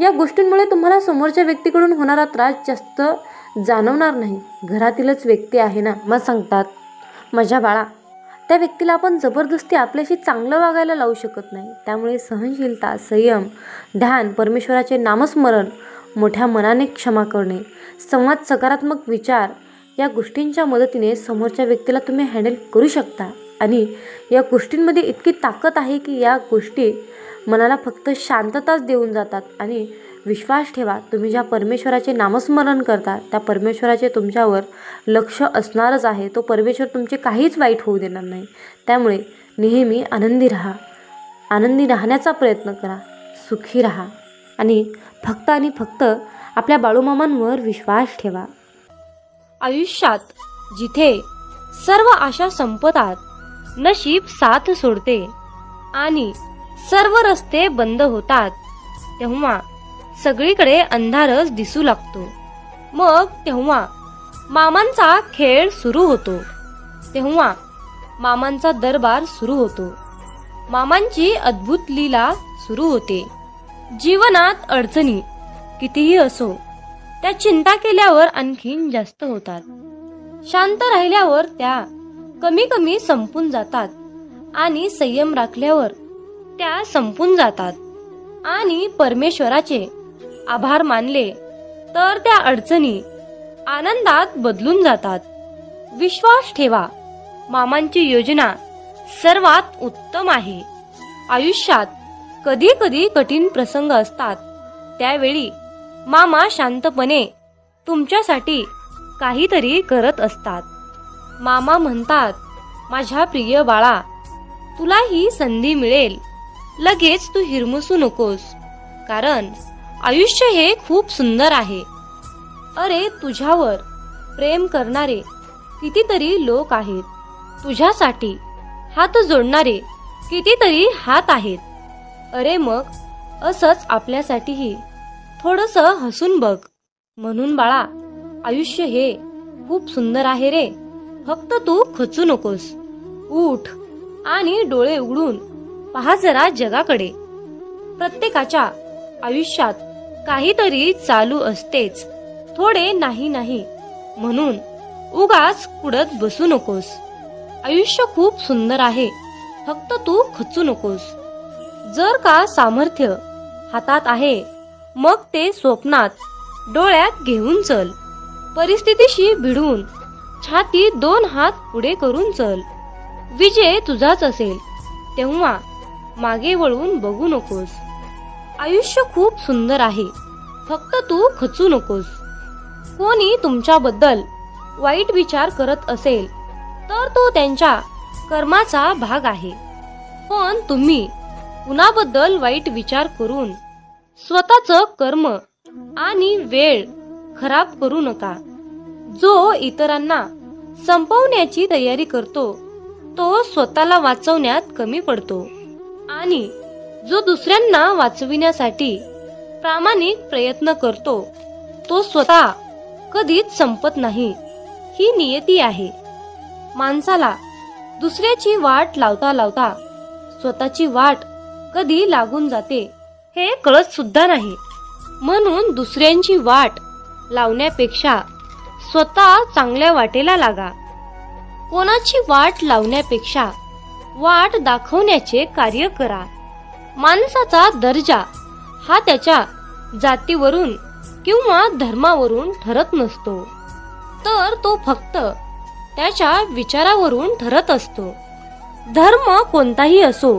या गोष्टींमुळे तुम्हाला समोरच्या व्यक्तीकडून होणारा त्रास जास्त जाणवणार नाही. घरातीलच व्यक्ती आहे ना. मग सांगतात, माझ्या बाळा, त्या व्यक्तीला आपण जबरदस्ती आपल्याशी चांगलं वागायला लावू शकत नाही. त्यामुळे सहनशीलता, संयम, ध्यान, परमेश्वराचे नामस्मरण, मोठ्या मनाने क्षमा करणे, संवाद, सकारात्मक विचार या गोष्टींच्या मदतीने समोरच्या व्यक्तीला तुम्ही हँडल करू शकता. आणि या गोष्टींमध्ये इतकी ताकद आहे की या गोष्टी मनाला फक्त शांतताच देऊन जातात. आणि विश्वास ठेवा, तुम्ही ज्या परमेश्वराचे नामस्मरण करता त्या परमेश्वराचे तुमच्यावर लक्ष असणारच आहे. तो परमेश्वर तुमचे काहीच वाईट होऊ देणार नाही. त्यामुळे नेहमी आनंदी राहा. आनंदी राहण्याचा प्रयत्न करा. सुखी राहा. आणि फक्त आपल्या बाळूमामांवर विश्वास ठेवा. आयुष्यात जिथे सर्व आशा संपतात, नशीब साथ सोडते आणि सर्व रस्ते बंद होतात, तेव्हा सगळीकडे अंधारच दिसू लागतो. मग तेव्हा मामांचा खेळ सुरू होतो. तेव्हा मामांचा दरबार सुरू होतो. मामांची अद्भुत लीला सुरू होते. जीवनात अडचणी कितीही असो, त्या चिंता केल्यावर आणखीन जास्त होतात. शांत राहिल्यावर त्या कमी संपून जातात आणि संयम राखल्यावर त्या संपून जातात. आणि परमेश्वराचे आभार मानले तर त्या अडचणी आनंदात बदलून जातात. विश्वास ठेवा, मामांची योजना सर्वात उत्तम आहे. आयुष्यात कधी कठीण प्रसंग असतात, त्यावेळी मामा शांतपणे तुमच्यासाठी काहीतरी करत असतात. मामा म्हणतात, माझ्या प्रिय बाळा, तुला ही संधी मिळेल, लगेच तू हिरमुसू नकोस, कारण आयुष्य हे खूप सुंदर आहे. अरे, तुझ्यावर प्रेम करणारे कितीतरी लोक आहेत. तुझ्यासाठी हात जोडणारे कितीतरी हात आहेत. अरे, मग असंच आपल्यासाठीही थोडंसं हसून बघ. म्हणून बाळा, आयुष्य हे खूप सुंदर आहे रे, फक्त तू खचू नकोस. उठ आणि डोळे उघडून पहा जरा जगाकडे. प्रत्येकाच्या आयुष्यात काहीतरी चालू असतेच. थोडे नाही म्हणून उगाच कुडत बसू नकोस. आयुष्य खूप सुंदर आहे, फक्त तू खचू नकोस. जर का सामर्थ्य हातात आहे, मग ते स्वप्नात डोळ्यात घेऊन चल. परिस्थितीशी भिडून छाती 2 हात पुढे करून चल. विजय तुझाच असेल, तेव्हा मागे वळून बघू नकोस. आयुष्य खूप सुंदर आहे, फक्त तू खचू नकोस. कोणी तुमच्याबद्दल वाईट विचार करत असेल तर तो त्यांच्या कर्माचा भाग आहे. पण तुम्ही कुणाबद्दल वाईट विचार करून स्वतःचं कर्म आणि वेळ खराब करू नका. जो इतरांना संपवण्याची तयारी करतो, तो स्वतःला वाचवण्यात कमी पडतो. आणि जो दुसऱ्यांना वाचविण्यासाठी प्रामाणिक प्रयत्न करतो, तो स्वतः कधीच संपत नाही. ही नियती आहे. माणसाला दुसऱ्याची वाट लावता स्वतःची वाट कधी लागून जाते हे कळत सुद्धा नाही. म्हणून दुसऱ्यांची वाट लावण्यापेक्षा स्वतः चांगल्या वाटेला लागा. कोणाची वाट लावण्यापेक्षा वाट दाखवण्याचे कार्य करा. माणसाचा दर्जा हा त्याच्या जातीवरून किंवा धर्मावरून ठरत नसतो, तर तो फक्त त्याच्या विचारावरून ठरत असतो. धर्म कोणताही असो,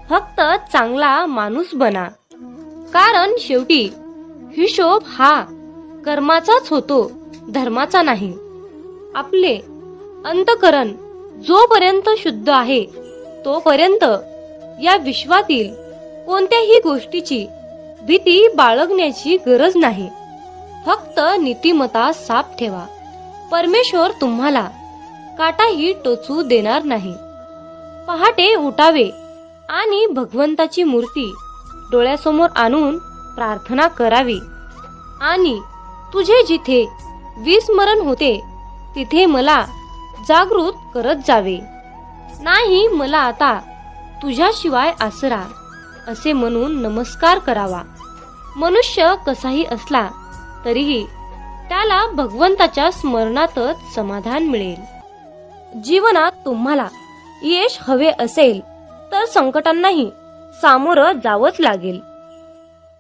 फक्त चांगला माणूस बना. कारण शेवटी हिशोब हा कर्माचाच होतो, धर्माचा नाही. आपले अंतःकरण जोपर्यंत शुद्ध आहे, तोपर्यंत या विश्वातील कोणत्याही गोष्टीची भीती बाळगण्याची गरज नाही. फक्त नीतिमत्ता साफ ठेवा. परमेश्वर तुम्हाला काटाही टोचू देणार नाही. पहाटे उठावे आणि भगवंताची मूर्ती डोळ्यासमोर आणून प्रार्थना करावी. आणि तुझे जिथे विस्मरण होते, तिथे मला जागृत करत जावे. नाही मला आता तुझ्याशिवाय आसरा, असे म्हणून नमस्कार करावा. मनुष्य कसाही असला तरीही त्याला भगवंताच्या स्मरणातच समाधान मिळेल. जीवनात तुम्हाला यश हवे असेल तर संकटांनाही सामोरं जावंच लागेल.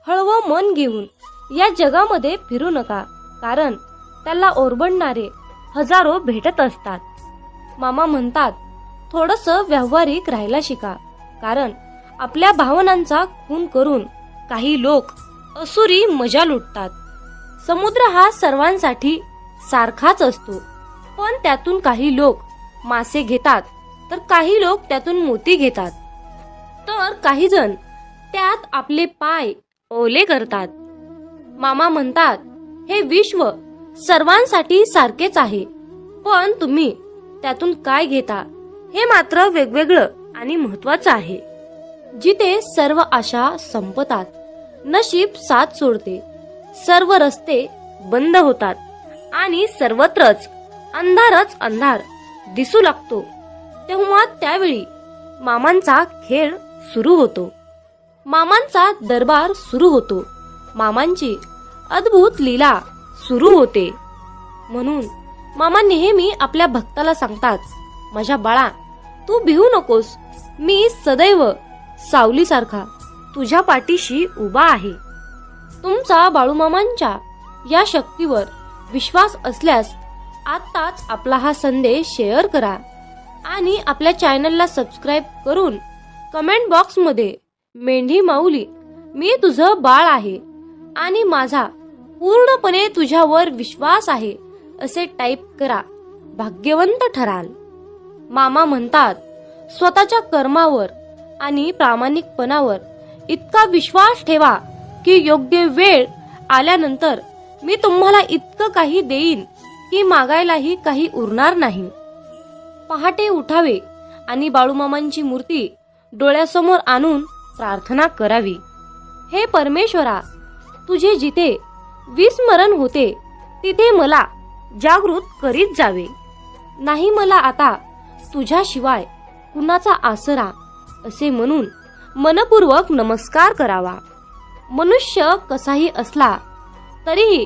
हळवं मन घेऊन या जगामध्ये फिरू नका, कारण त्याला ओरबडणारे हजारो भेटत असतात. मामा म्हणतात, थोडंसं व्यावहारिक राहायला शिका, कारण आपल्या भावनांचा खून करून काही लोक असुरी मजा लुटतात. समुद्र हा सर्वांसाठी सारखाच असतो, पण त्यातून काही लोक मासे घेतात तर काही लोक त्यातून मोती घेतात. तर काही जण त्यात आपले पाय ओले करतात. मामा म्हणतात, हे विश्व सर्वांसाठी सारखेच आहे, पण तुम्ही त्यातून काय घेता हे मात्र वेगवेगळं आणि महत्वाचं आहे. जिथे सर्व आशा संपतात, नशीब साथ सोडते, सर्व रस्ते बंद होतात आणि सर्वत्रच अंधारच अंधार दिसू लागतो, तेव्हा त्यावेळी मामांचा खेळ सुरू होतो. मामांचा दरबार सुरू होतो. मामांची अद्भुत लीला सुरू होते. म्हणून मामा नेहमी आपल्या भक्ताला सांगतात, माझ्या बाळा, तू भिवू नकोस, मी सदैव सावलीसारखा तुझ्या पाठीशी उभा आहे. तुमचा बाळूमामांच्या या शक्तीवर विश्वास असल्यास आत्ताच आपला हा संदेश शेअर करा आणि आपल्या चॅनलला सबस्क्राईब करून कमेंट बॉक्समध्ये मेंढी माऊली, मी तुझं बाळ आहे आणि माझा पूर्णपणे तुझ्यावर विश्वास आहे असे टाईप करा. भाग्यवंत ठराल. मामा म्हणतात, स्वतःच्या कर्मावर आणि प्रामाणिकपणावर इतका विश्वास ठेवा की योग्य वेळ आल्यानंतर मी तुम्हाला इतकं काही देईन की मागायलाही काही उरणार नाही. पहाटे उठावे आणि बाळूमामांची मूर्ती डोळ्यासमोर आणून प्रार्थना करावी. हे परमेश्वरा, तुझे जिथे विस्मरण होते तिथे मला जागृत करीत जावे. नाही मला आता तुझ्याशिवाय कुणाचा आसरा असे म्हणून मनपूर्वक नमस्कार करावा. मनुष्य कसाही असला तरीही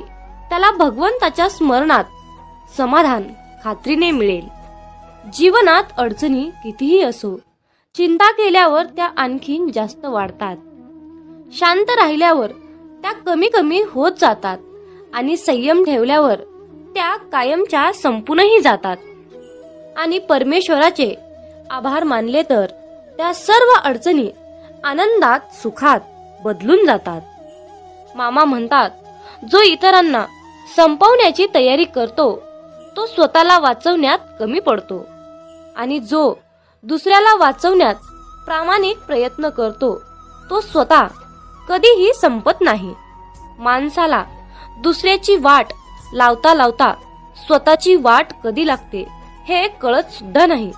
त्याला भगवंताच्या स्मरणात समाधान खात्रीने मिळेल. जीवनात अडचणी कितीही असो, चिंता केल्यावर त्या आणखीन जास्त वाढतात. शांत राहिल्यावर त्या कमी कमी होत जातात आणि संयम ठेवल्यावर त्या कायमच्या संपूनही जातात. आणि परमेश्वराचे आभार मानले तर त्या सर्व अडचणी आनंदात सुखात बदलून जातात. मामा म्हणतात, जो इतरांना संपवण्याची तयारी करतो तो स्वतःला वाचवण्यात कमी पडतो आणि जो दुसऱ्याला वाचवण्यात प्रामाणिक प्रयत्न करतो तो स्वतः कधीही संपत नाही. माणसाला दुसऱ्याची वाट लावता लावता स्वतःची वाट कधी लागते हे कळत सुद्धा नाही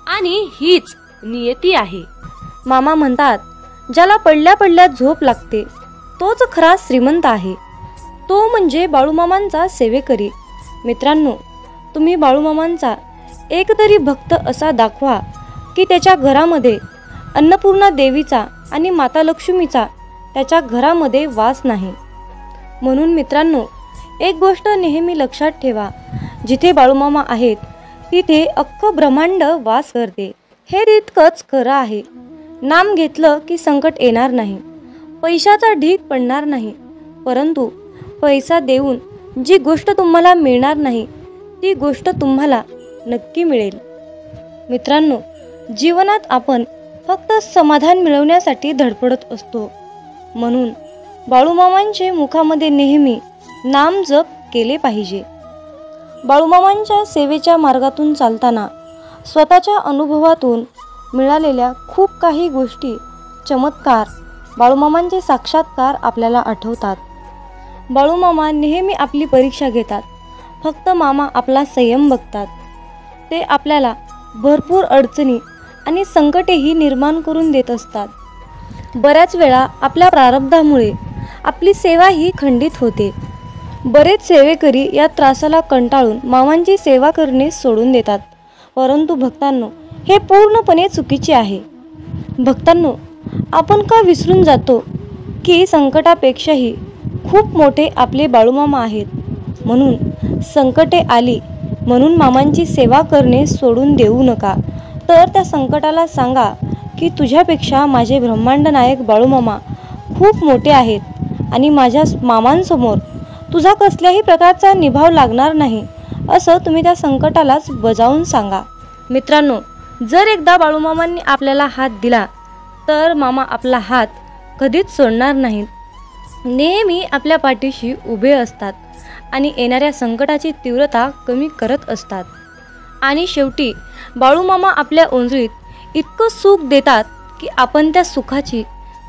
आणि हीच नियती आहे. मामा म्हणतात, ज्याला पडल्या पडल्या झोप लागते तोच खरा श्रीमंत आहे, तो म्हणजे बाळूमामांचा सेवेकरी. मित्रांनो, तुम्ही बाळूमामांचा एक तरी भक्त असा दाखवा की त्याच्या घरामध्ये अन्नपूर्णा देवीचा आणि माता लक्ष्मीचा त्याच्या घरामध्ये वास नाही. म्हणून मित्रांनो, एक गोष्ट नेहमी लक्षात ठेवा, जिथे बाळूमामा आहेत तिथे अख्खं ब्रह्मांड वास करते. हे तितकंच खरं आहे. नाम घेतलं की संकट येणार नाही, पैशाचा ढीग पडणार नाही, परंतु पैसा देऊन जी गोष्ट तुम्हाला मिळणार नाही ती गोष्ट तुम्हाला नक्की मिळेल. मित्रांनो, जीवनात आपण फक्त समाधान मिळवण्यासाठी धडपडत असतो. म्हणून बाळूमामांचे मुखामध्ये नेहमी नाम जप केले पाहिजे. बाळूमामांच्या सेवेच्या मार्गातून चालताना स्वतःच्या अनुभवातून मिळालेल्या खूप काही गोष्टी, चमत्कार, बाळूमामांचे साक्षात्कार आपल्याला आठवतात. बाळूमामा नेहमी आपली परीक्षा घेतात. फक्त मामा आपला संयम बघतात. ते आपल्याला भरपूर अडचणी आणि संकटेही निर्माण करून देत असतात. बऱ्याच वेळा आपल्या प्रारब्धामुळे आपली सेवा ही खंडित होते. बरेच सेवेकरी या त्रासाला कंटाळून मामांची सेवा करणे सोडून देतात. परंतु भक्तांनो, हे पूर्णपणे चुकीचे आहे. भक्तांनो, आपण का विसरून जातो की संकटापेक्षाही खूप मोठे आपले बाळूमामा आहेत. म्हणून संकटे आली म्हणून मामांची सेवा करणे सोडून देऊ नका. तर त्या संकटाला सांगा की तुझ्यापेक्षा माझे ब्रह्मांड नायक बाळूमामा खूप मोठे आहेत आणि माझ्या मामांसमोर तुझा कसल्याही प्रकारचा निभाव लागणार नाही, असं तुम्ही त्या संकटालाच बजावून सांगा. मित्रांनो, जर एकदा बाळूमामांनी आपल्याला हात दिला तर मामा आपला हात कधीच सोडणार नाहीत. नेहमी आपल्या पाठीशी उभे असतात आणि येणाऱ्या संकटाची तीव्रता कमी करत असतात. आणि शेवटी बाळूमामा आपल्या ओंजळीत इतकं सुख देतात की आपण त्या सुखाची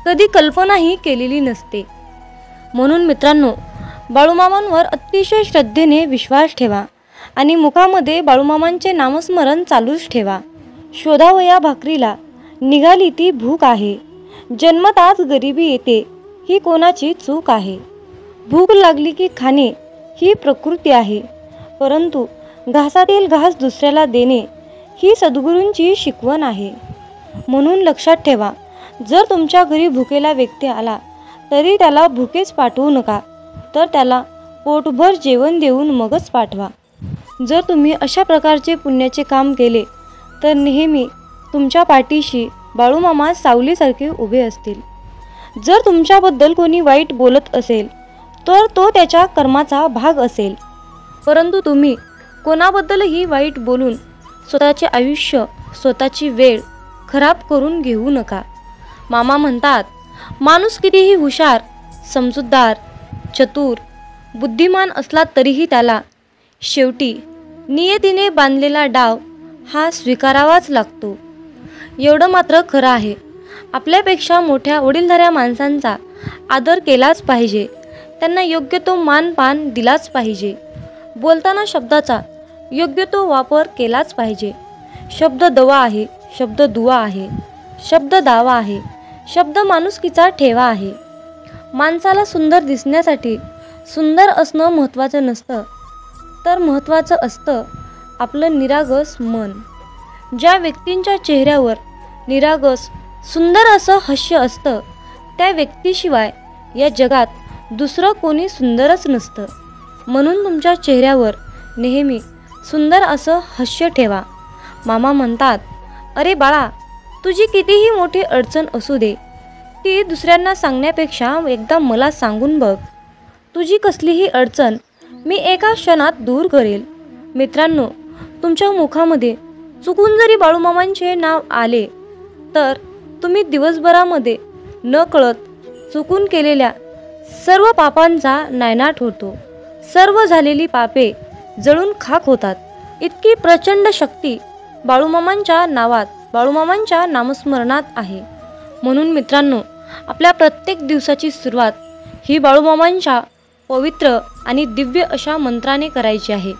कधी कल्पनाही केलेली नसते. म्हणून मित्रांनो, बाळूमामांवर अतिशय श्रद्धेने विश्वास ठेवा आणि मुखामध्ये बाळूमामांचे नामस्मरण चालूच ठेवा. शोधावया भाकरीला निघाली ती भूक आहे, जन्मताच गरिबी येते ही कोणाची चूक आहे. भूक लागली की खाणे ही प्रकृती आहे, परंतु घासातील घास दुसऱ्याला देणे ही सद्गुरूंची शिकवण आहे. म्हणून लक्षात ठेवा, जर तुमच्या घरी भुकेला व्यक्ती आला तरी त्याला भुकेच पाठवू नका, तर त्याला पोटभर जेवण देऊन मगच पाठवा. जर तुम्ही अशा प्रकारचे पुण्याचे काम केले तर नेहमी तुमच्या पाठीशी बाळूमामा सावलीसारखे उभे असतील. जर तुमच्याबद्दल कोणी वाईट बोलत असेल तर तो त्याच्या कर्माचा भाग असेल, परंतु तुम्ही कोणाबद्दलही वाईट बोलून स्वतःचे आयुष्य, स्वतःची वेळ खराब करून घेऊ नका. मामा म्हणतात, माणूस कितीही हुशार, समजूतदार, चतुर, बुद्धिमान असला तरीही त्याला शेवटी नियतीने बांधलेला डाव हा स्वीकारावाच लागतो. एवढं मात्र खरं आहे, आपल्यापेक्षा मोठ्या वडीलधाऱ्या माणसांचा आदर केलाच पाहिजे, त्यांना योग्य तो मानपान दिलाच पाहिजे. बोलताना शब्दाचा योग्य तो वापर केलाच पाहिजे. शब्द दवा आहे, शब्द दुवा आहे, शब्द दावा आहे, शब्द माणुसकीचा ठेवा आहे. माणसाला सुंदर दिसण्यासाठी सुंदर असणं महत्त्वाचं नसतं, तर महत्त्वाचं असतं आपलं निरागस मन. ज्या व्यक्तींच्या चेहऱ्यावर निरागस सुंदर असं हास्य असतं, त्या व्यक्तीशिवाय या जगात दुसरं कोणी सुंदरच नसतं. म्हणून तुमच्या चेहऱ्यावर नेहमी सुंदर असं हास्य ठेवा. मामा म्हणतात, अरे बाळा, तुझी कितीही मोठी अडचण असू दे, ती दुसऱ्यांना सांगण्यापेक्षा एकदा मला सांगून बघ. तुझी कसलीही अडचण मी एका क्षणात दूर करेल. मित्रांनो, तुमच्या मुखामध्ये चुकून जरी बाळूमामांचे नाव आले तर तुम्ही दिवसभरामध्ये नकळत चुकून केलेल्या सर्व पापांचा नायनाट होतो. सर्व झालेली पापे जळून खाक होतात. इतकी प्रचंड शक्ती बाळूमामांच्या नावात, बाळूमामांच्या नामस्मरणात आहे. म्हणून मित्रांनो, आपल्या प्रत्येक दिवसाची सुरुवात ही बाळूमामांच्या पवित्र आणि दिव्य अशा मंत्राने करायची आहे,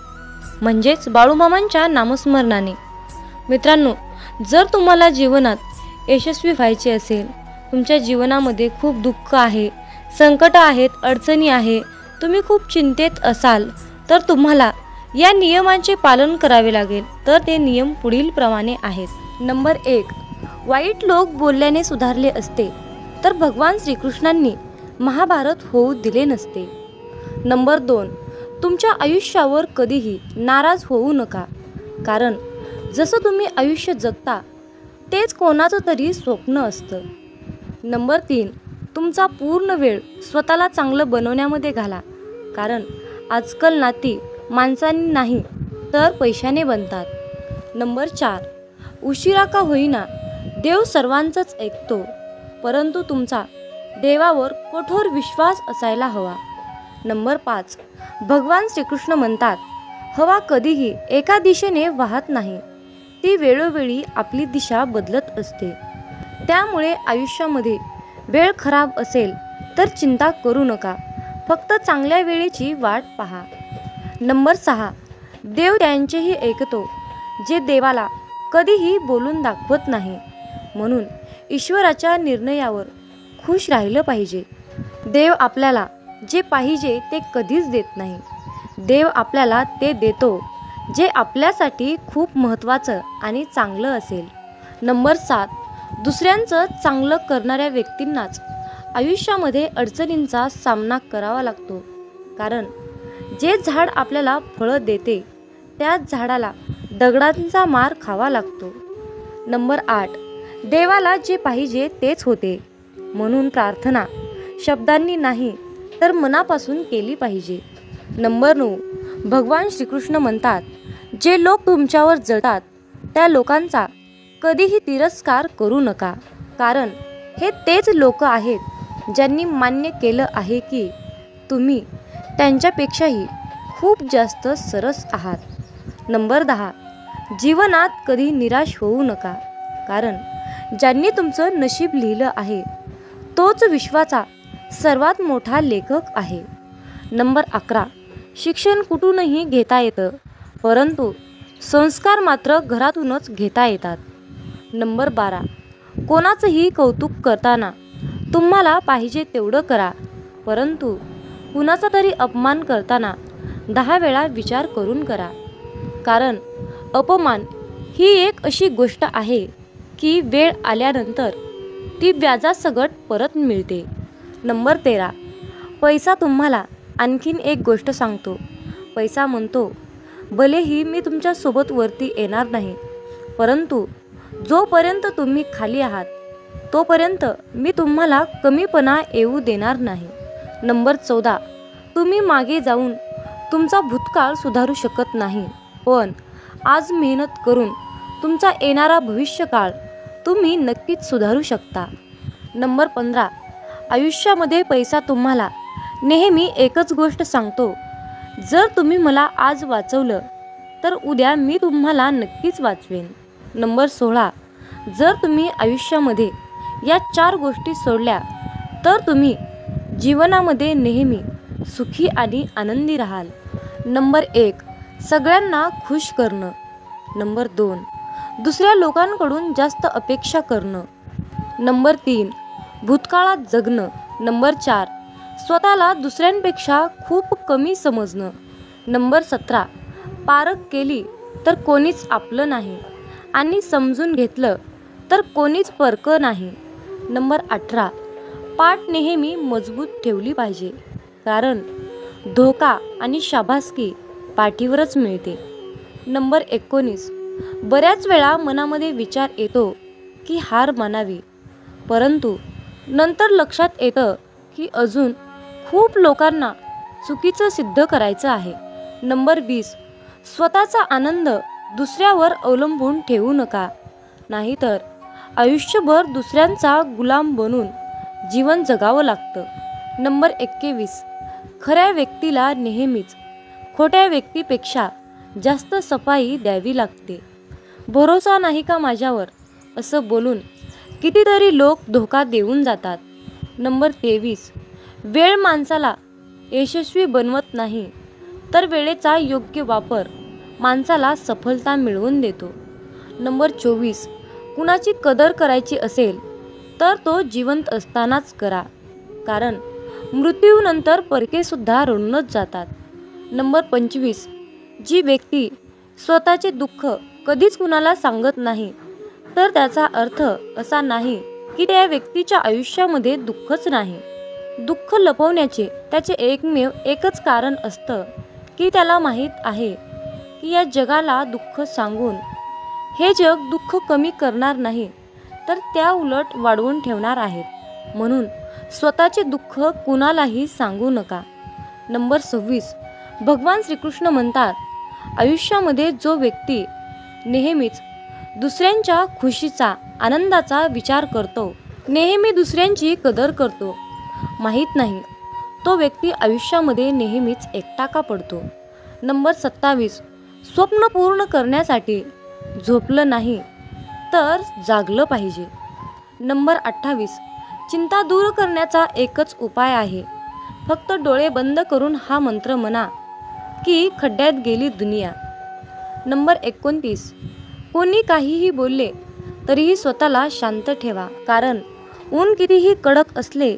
म्हणजेच बाळूमामांच्या नामस्मरणाने. मित्रांनो, जर तुम्हाला जीवनात यशस्वी व्हायचे असेल, तुमच्या जीवनामध्ये खूप दुःख आहे, संकट आहेत, अडचणी आहे, तुम्ही खूप चिंतेत असाल, तर तुम्हाला या नियमांचे पालन करावे लागेल. तर ते नियम पुढील प्रमाणे आहेत. नंबर 1, वाईट लोक बोलल्याने सुधारले असते तर भगवान श्रीकृष्णांनी महाभारत होऊ दिले नसते. नंबर 2, तुमच्या आयुष्यावर कधीही नाराज होऊ नका, कारण जसं तुम्ही आयुष्य जगता तेच कोणाचं तरी स्वप्न असतं. नंबर 3, तुमचा पूर्ण वेळ स्वतःला चांगलं बनवण्यामध्ये घाला, कारण आजकाल नाती माणसांनी नाही तर पैशाने बनतात. नंबर 4, उशिरा का होईना देव सर्वांचंच ऐकतो, परंतु तुमचा देवावर कठोर विश्वास असायला हवा. नंबर 5, भगवान श्रीकृष्ण म्हणतात, हवा कधीही एका दिशेने वाहत नाही, ती वेळोवेळी आपली दिशा बदलत असते. त्यामुळे आयुष्यामध्ये वेळ खराब असेल तर चिंता करू नका, फक्त चांगल्या वेळेची वाट पहा. नंबर 6, देव त्यांचेही ऐकतो जे देवाला कधीही बोलून दाखवत नाही. म्हणून ईश्वराच्या निर्णयावर खुश राहिलं पाहिजे. देव आपल्याला जे पाहिजे ते कधीच देत नाही. देव आपल्याला ते देतो जे आपल्यासाठी खूप महत्त्वाचं आणि चांगलं असेल. नंबर 7, दुसऱ्यांचं चांगलं करणाऱ्या व्यक्तींनाच आयुष्यामध्ये अडचणींचा सामना करावा लागतो, कारण जे झाड आपल्याला फळं देते त्याच झाडाला दगडांचा मार खावा लागतो. नंबर 8, देवाला जे पाहिजे तेच होते, म्हणून प्रार्थना शब्दांनी नाही तर मनापासून केली पाहिजे. नंबर 9, भगवान श्रीकृष्ण म्हणतात, जे लोक तुमच्यावर जळतात त्या लोकांचा कधीही तिरस्कार करू नका, कारण हे तेच लोक आहेत ज्यांनी मान्य केलं आहे की तुम्ही त्यांच्यापेक्षाही खूप जास्त सरस आहात. नंबर 10, जीवनात कधी निराश होऊ नका, कारण ज्यांनी तुमचं नशीब लिहिलं आहे तोच विश्वाचा सर्वात मोठा लेखक आहे. नंबर 11, शिक्षण कुठूनही घेता येतं, परंतु संस्कार मात्र घरातूनच घेता येतात. नंबर 12, कोणाचंही कौतुक करताना तुम्हाला पाहिजे तेवढं करा, परंतु कुणाचा तरी अपमान करताना 10 वेळा विचार करून करा. कारण अपमान ही एक अशी गोष्ट आहे की वेळ आल्यानंतर ती व्याजासकट परत मिळते. नंबर 13, पैसा तुम्हाला आणखीन एक गोष्ट सांगतो. पैसा म्हणतो, भलेही मी तुमच्यासोबत वरती येणार नाही, परंतु जोपर्यंत तुम्ही खाली आहात तोपर्यंत मी तुम्हाला कमीपणा येऊ देणार नाही. नंबर 14, तुम्ही मागे जाऊन तुमचा भूतकाळ सुधारू शकत नाही, पण आज मेहनत करून तुमचा येणारा भविष्यकाळ तुम्ही नक्कीच सुधारू शकता. नंबर 15, आयुष्यामध्ये पैसा तुम्हाला नेहमी एकच गोष्ट सांगतो, जर तुम्ही मला आज वाचवलं तर उद्या मी तुम्हाला नक्कीच वाचवेन. नंबर 16, जर तुम्ही आयुष्यामध्ये या 4 गोष्टी सोडल्या तर तुम्ही जीवनामध्ये नेहमी सुखी आणि आनंदी राहाल. नंबर 1, सगळ्यांना खुश करणं. नंबर 2, दुसऱ्या लोकांकडून जास्त अपेक्षा करणं. नंबर 3, भूतकाळात जगणं. नंबर 4, स्वतःला दुसऱ्यांपेक्षा खूप कमी समजणं. नंबर 17, पारख केली तर कोणीच आपलं नाही आणि समजून घेतलं तर कोणीच परकं नाही. नंबर 18, पाठ नेहमी मजबूत ठेवली पाहिजे, कारण धोका आणि शाबासकी पाठीवरच मिळते. नंबर 19, बऱ्याच वेळा मनामध्ये विचार येतो की हार मानावी, परंतु नंतर लक्षात येतं की अजून खूप लोकांना चुकीचं सिद्ध करायचं आहे. नंबर 20, स्वतःचा आनंद दुसऱ्यावर अवलंबून ठेवू नका, नाहीतर आयुष्यभर दुसऱ्यांचा गुलाम बनून जीवन जगावं लागतं. नंबर 21, खऱ्या व्यक्तीला नेहमीच खोट्या व्यक्तीपेक्षा जास्त सफाई द्यावी लागते. भरोसा नाही का माझ्यावर असं बोलून कितीतरी लोक धोका देऊन जातात. नंबर 23, वेळ माणसाला यशस्वी बनवत नाही, तर वेळेचा योग्य वापर माणसाला सफलता मिळवून देतो. नंबर 24, कुणाची कदर करायची असेल तर तो जिवंत असतानाच करा, कारण मृत्यूनंतर परकेसुद्धा रडूनच जातात. नंबर 25, जी व्यक्ती स्वतःचे दुःख कधीच कुणाला सांगत नाही तर त्याचा अर्थ असा नाही की त्या व्यक्तीच्या आयुष्यामध्ये दुःखच नाही. दुःख लपवण्याचे त्याचे एकमेव एकच कारण असतं की त्याला माहीत आहे की या जगाला दुःख सांगून हे जग दुःख कमी करणार नाही, तर त्या उलट वाढवून ठेवणार आहेत. म्हणून स्वतःचे दुःख कुणालाही सांगू नका. नंबर 26, भगवान श्रीकृष्ण म्हणतात, आयुष्यामध्ये जो व्यक्ती नेहमीच दुसऱ्यांच्या खुशीचा, आनंदाचा विचार करतो, नेहमी दुसऱ्यांची कदर करतो, माहीत नाही तो व्यक्ती आयुष्यामध्ये नेहमीच एकटा का पडतो. नंबर 27, स्वप्न पूर्ण करण्यासाठी झोपलं नाही तर जागलं पाहिजे. नंबर 28, चिंता दूर करण्याचा एकच उपाय आहे, फक्त डोळे बंद करून हा मंत्र म्हणा की खड्ड्यात गेली दुनिया. नंबर 29, कोणी काहीही बोलले तरीही स्वतःला शांत ठेवा, कारण ऊन कितीही कडक असले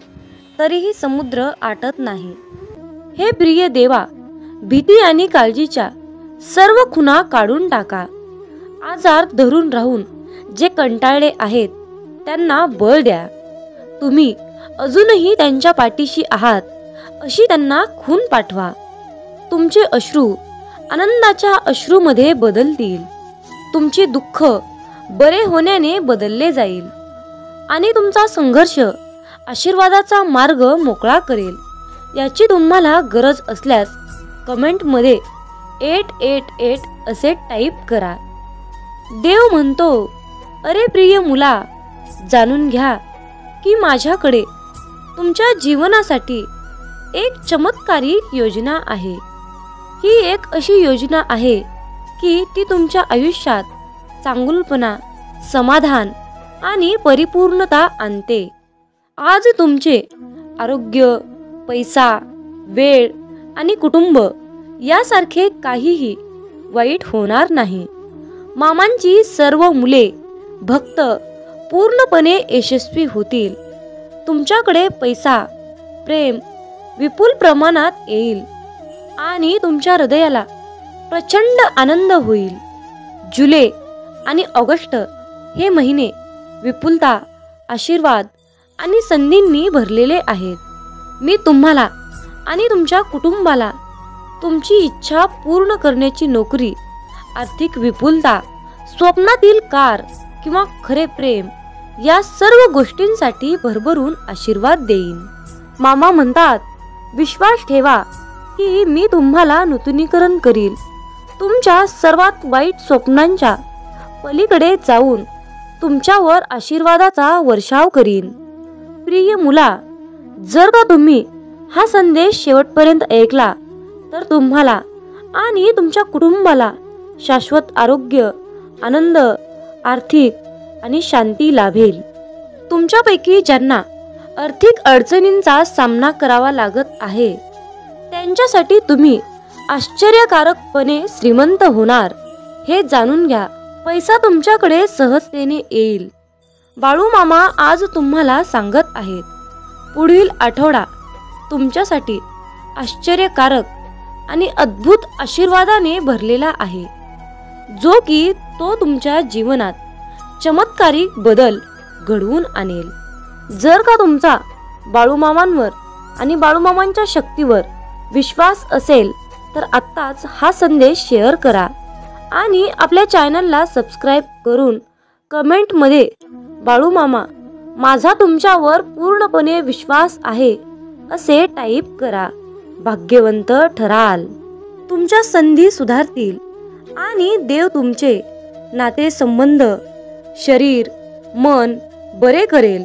तरीही समुद्र आटत नाही. हे प्रिय देवा, भीती आणि काळजीच्या सर्व खुणा काढून टाका. आजार धरून राहून जे कंटाळले आहेत त्यांना बळ द्या. तुम्ही अजूनही त्यांच्या पाठीशी आहात अशी त्यांना खून पाठवा. तुमचे अश्रू आनंदाच्या अश्रूमध्ये बदलतील. तुमचे दुःख बरे होण्याने बदलले जाईल आणि तुमचा संघर्ष आशीर्वादाचा मार्ग मोकळा करेल. याची तुम्हाला गरज असल्यास कमेंटमध्ये 888 असे टाईप करा. देव म्हणतो, अरे प्रिय मुला, जाणून घ्या की माझ्याकडे तुमच्या जीवनासाठी एक चमत्कारी योजना आहे. ही एक अशी योजना आहे की ती तुमच्या आयुष्यात चांगुलपणा, समाधान आणि परिपूर्णता आणते. आज तुमचे आरोग्य, पैसा, वेळ आणि कुटुंब यासारखे काहीही वाईट होणार नाही. मामांची सर्व मुले भक्त पूर्णपणे यशस्वी होतील. तुमच्याकडे पैसा, प्रेम विपुल प्रमाणात येईल आणि तुमच्या हृदयाला प्रचंड आनंद होईल. जुलै आणि ऑगस्ट हे महिने विपुलता, आशीर्वाद आणि संधींनी भरलेले आहेत. मी तुम्हाला आणि तुमच्या कुटुंबाला तुमची इच्छा पूर्ण करण्याची नोकरी, आर्थिक विपुलता, स्वप्नातील कार किंवा खरे प्रेम या सर्व गोष्टींसाठी भरभरून आशीर्वाद देईन. मामा म्हणतात, विश्वास ठेवा की मी तुम्हाला नूतनीकरण करील. तुमच्या सर्वात वाईट स्वप्नांच्या पलीकडे जाऊन तुमच्यावर आशीर्वादाचा वर्षाव करीन. प्रिय मुला, जर का तुम्ही हा संदेश शेवटपर्यंत ऐकला तर तुम्हाला आणि तुमच्या कुटुंबाला शाश्वत आरोग्य, आनंद, आर्थिक आणि शांती लाभेल. तुमच्यापैकी ज्यांना आर्थिक अडचणींचा सामना करावा लागत आहे त्यांच्यासाठी तुम्ही आश्चर्यकारकपणे श्रीमंत होणार हे जाणून घ्या. पैसा तुमच्याकडे सहजतेने येईल. बाळूमामा आज तुम्हाला सांगत आहेत, पुढील आठवडा तुमच्यासाठी आश्चर्यकारक आणि अद्भुत आशीर्वादाने भरलेला आहे, जो की तो तुमच्या जीवनात चमत्कारिक बदल घडवून आणेल. जर का तुमचा बाळूमामांवर आणि बाळूमामांच्या शक्तीवर विश्वास असेल तर आत्ताच हा संदेश शेअर करा आणि आपल्या चॅनलला सबस्क्राईब करून कमेंटमध्ये बाळूमामा, माझा तुमच्यावर पूर्णपणे विश्वास आहे असे टाईप करा. भाग्यवंत ठराल. तुमच्या संधी सुधारतील आणि देव तुमचे नातेसंबंध, शरीर, मन बरे करेल.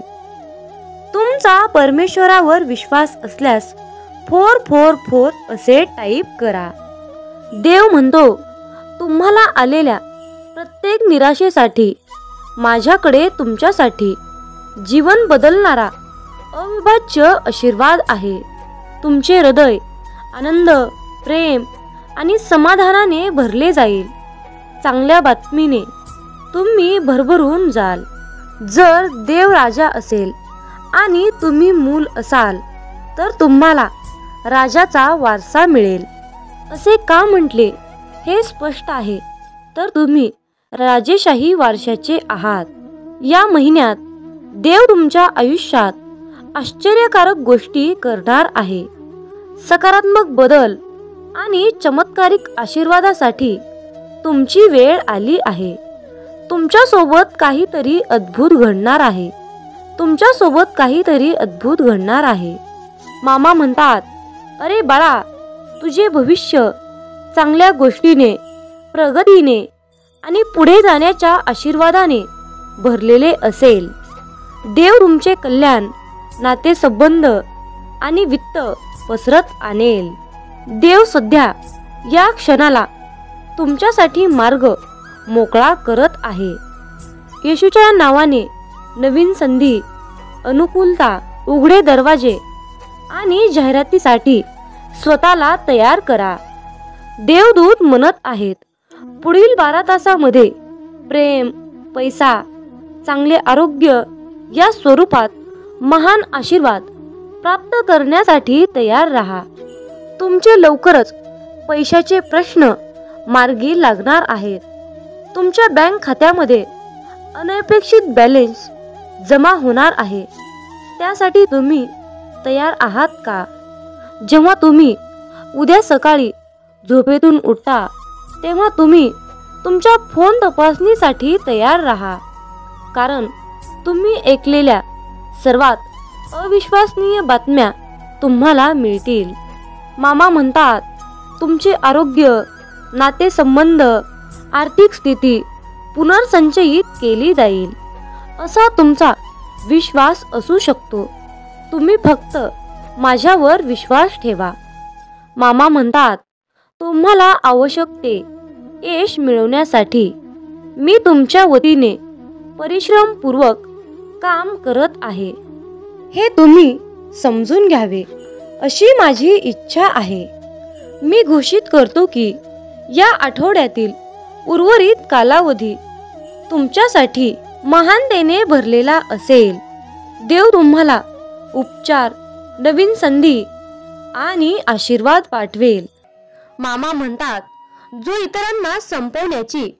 तुमचा परमेश्वरावर विश्वास असल्यास 444 असे टाईप करा. देव म्हणतो, तुम्हाला आलेल्या प्रत्येक निराशेसाठी माझ्याकडे तुमच्यासाठी जीवन बदलणारा अविभाज्य आशीर्वाद आहे. तुमचे हृदय आनंद, प्रेम आणि समाधानाने भरले जाईल. चांगल्या बातमीने तुम्ही भरभरून जाल. जर देव राजा असेल आणि तुम्ही मूल असाल तर तुम्हाला राजाचा वारसा मिळेल. असे का म्हटले हे स्पष्ट आहे, तर तुम्ही राजेशाही वारशाचे आहात. या महिन्यात देव तुमच्या आयुष्यात आश्चर्यकारक गोष्टी करणार आहे. सकारात्मक बदल आणि चमत्कारिक आशीर्वादासाठी तुमची वेळ आली आहे. तुमच्या सोबत काहीतरी अद्भुत घडणार आहे. तुमच्या सोबत काहीतरी अद्भुत घडणार आहे. मामा म्हणतात, अरे बाळा, तुझे भविष्य चांगल्या गोष्टीने, प्रगतीने आणि पुढे जाण्याच्या आशीर्वादाने भरलेले असेल. देव तुमचे कल्याण, नातेसंबंध आणि वित्त पसरत आणेल. देव सध्या या क्षणाला तुमच्यासाठी मार्ग मोकळा करत आहे. येशूच्या नावाने नवीन संधी, अनुकूलता, उघडे दरवाजे आणि जाहिरातीसाठी स्वतःला तयार करा. देवदूत म्हणत आहेत, पुढील 12 तासामध्ये प्रेम, पैसा, चांगले आरोग्य या स्वरूपात महान आशीर्वाद प्राप्त करण्यासाठी तयार राहा. तुमचे लवकरच पैशाचे प्रश्न मार्गी लागणार आहेत. तुमच्या बँक खात्यामध्ये अनपेक्षित बॅलन्स जमा होणार आहे. त्यासाठी तुम्ही तयार आहात का? जेव्हा तुम्ही उद्या सकाळी झोपेतून उठता तेव्हा तुम्ही तुमच्या फोन तपासणीसाठी तयार राहा, कारण तुम्ही ऐकलेल्या सर्वात अविश्वसनीय बातम्या तुम्हाला मिळतील. मामा म्हणतात, तुमचे आरोग्य, नातेसंबंध, आर्थिक स्थिती पुनर्संचयित केली जाईल असा तुमचा विश्वास असू शकतो. तुम्ही फक्त माझ्यावर विश्वास ठेवा. मामा म्हणतात, तुम्हाला आवश्यक ते यश मिळवण्यासाठी मी तुमच्या वतीने परिश्रमपूर्वक काम करत आहे. हे तुम्ही समजून घ्यावे अशी माझी इच्छा आहे. मी घोषित करतो की या आठवड्यातील उर्वरित कालावधी तुमच्यासाठी महानतेने भरलेला असेल. देव तुम्हाला उपचार, नवीन संधी आणि आशीर्वाद पाठवेल. मामा म्हणतात, जो इतरांना संपवण्याची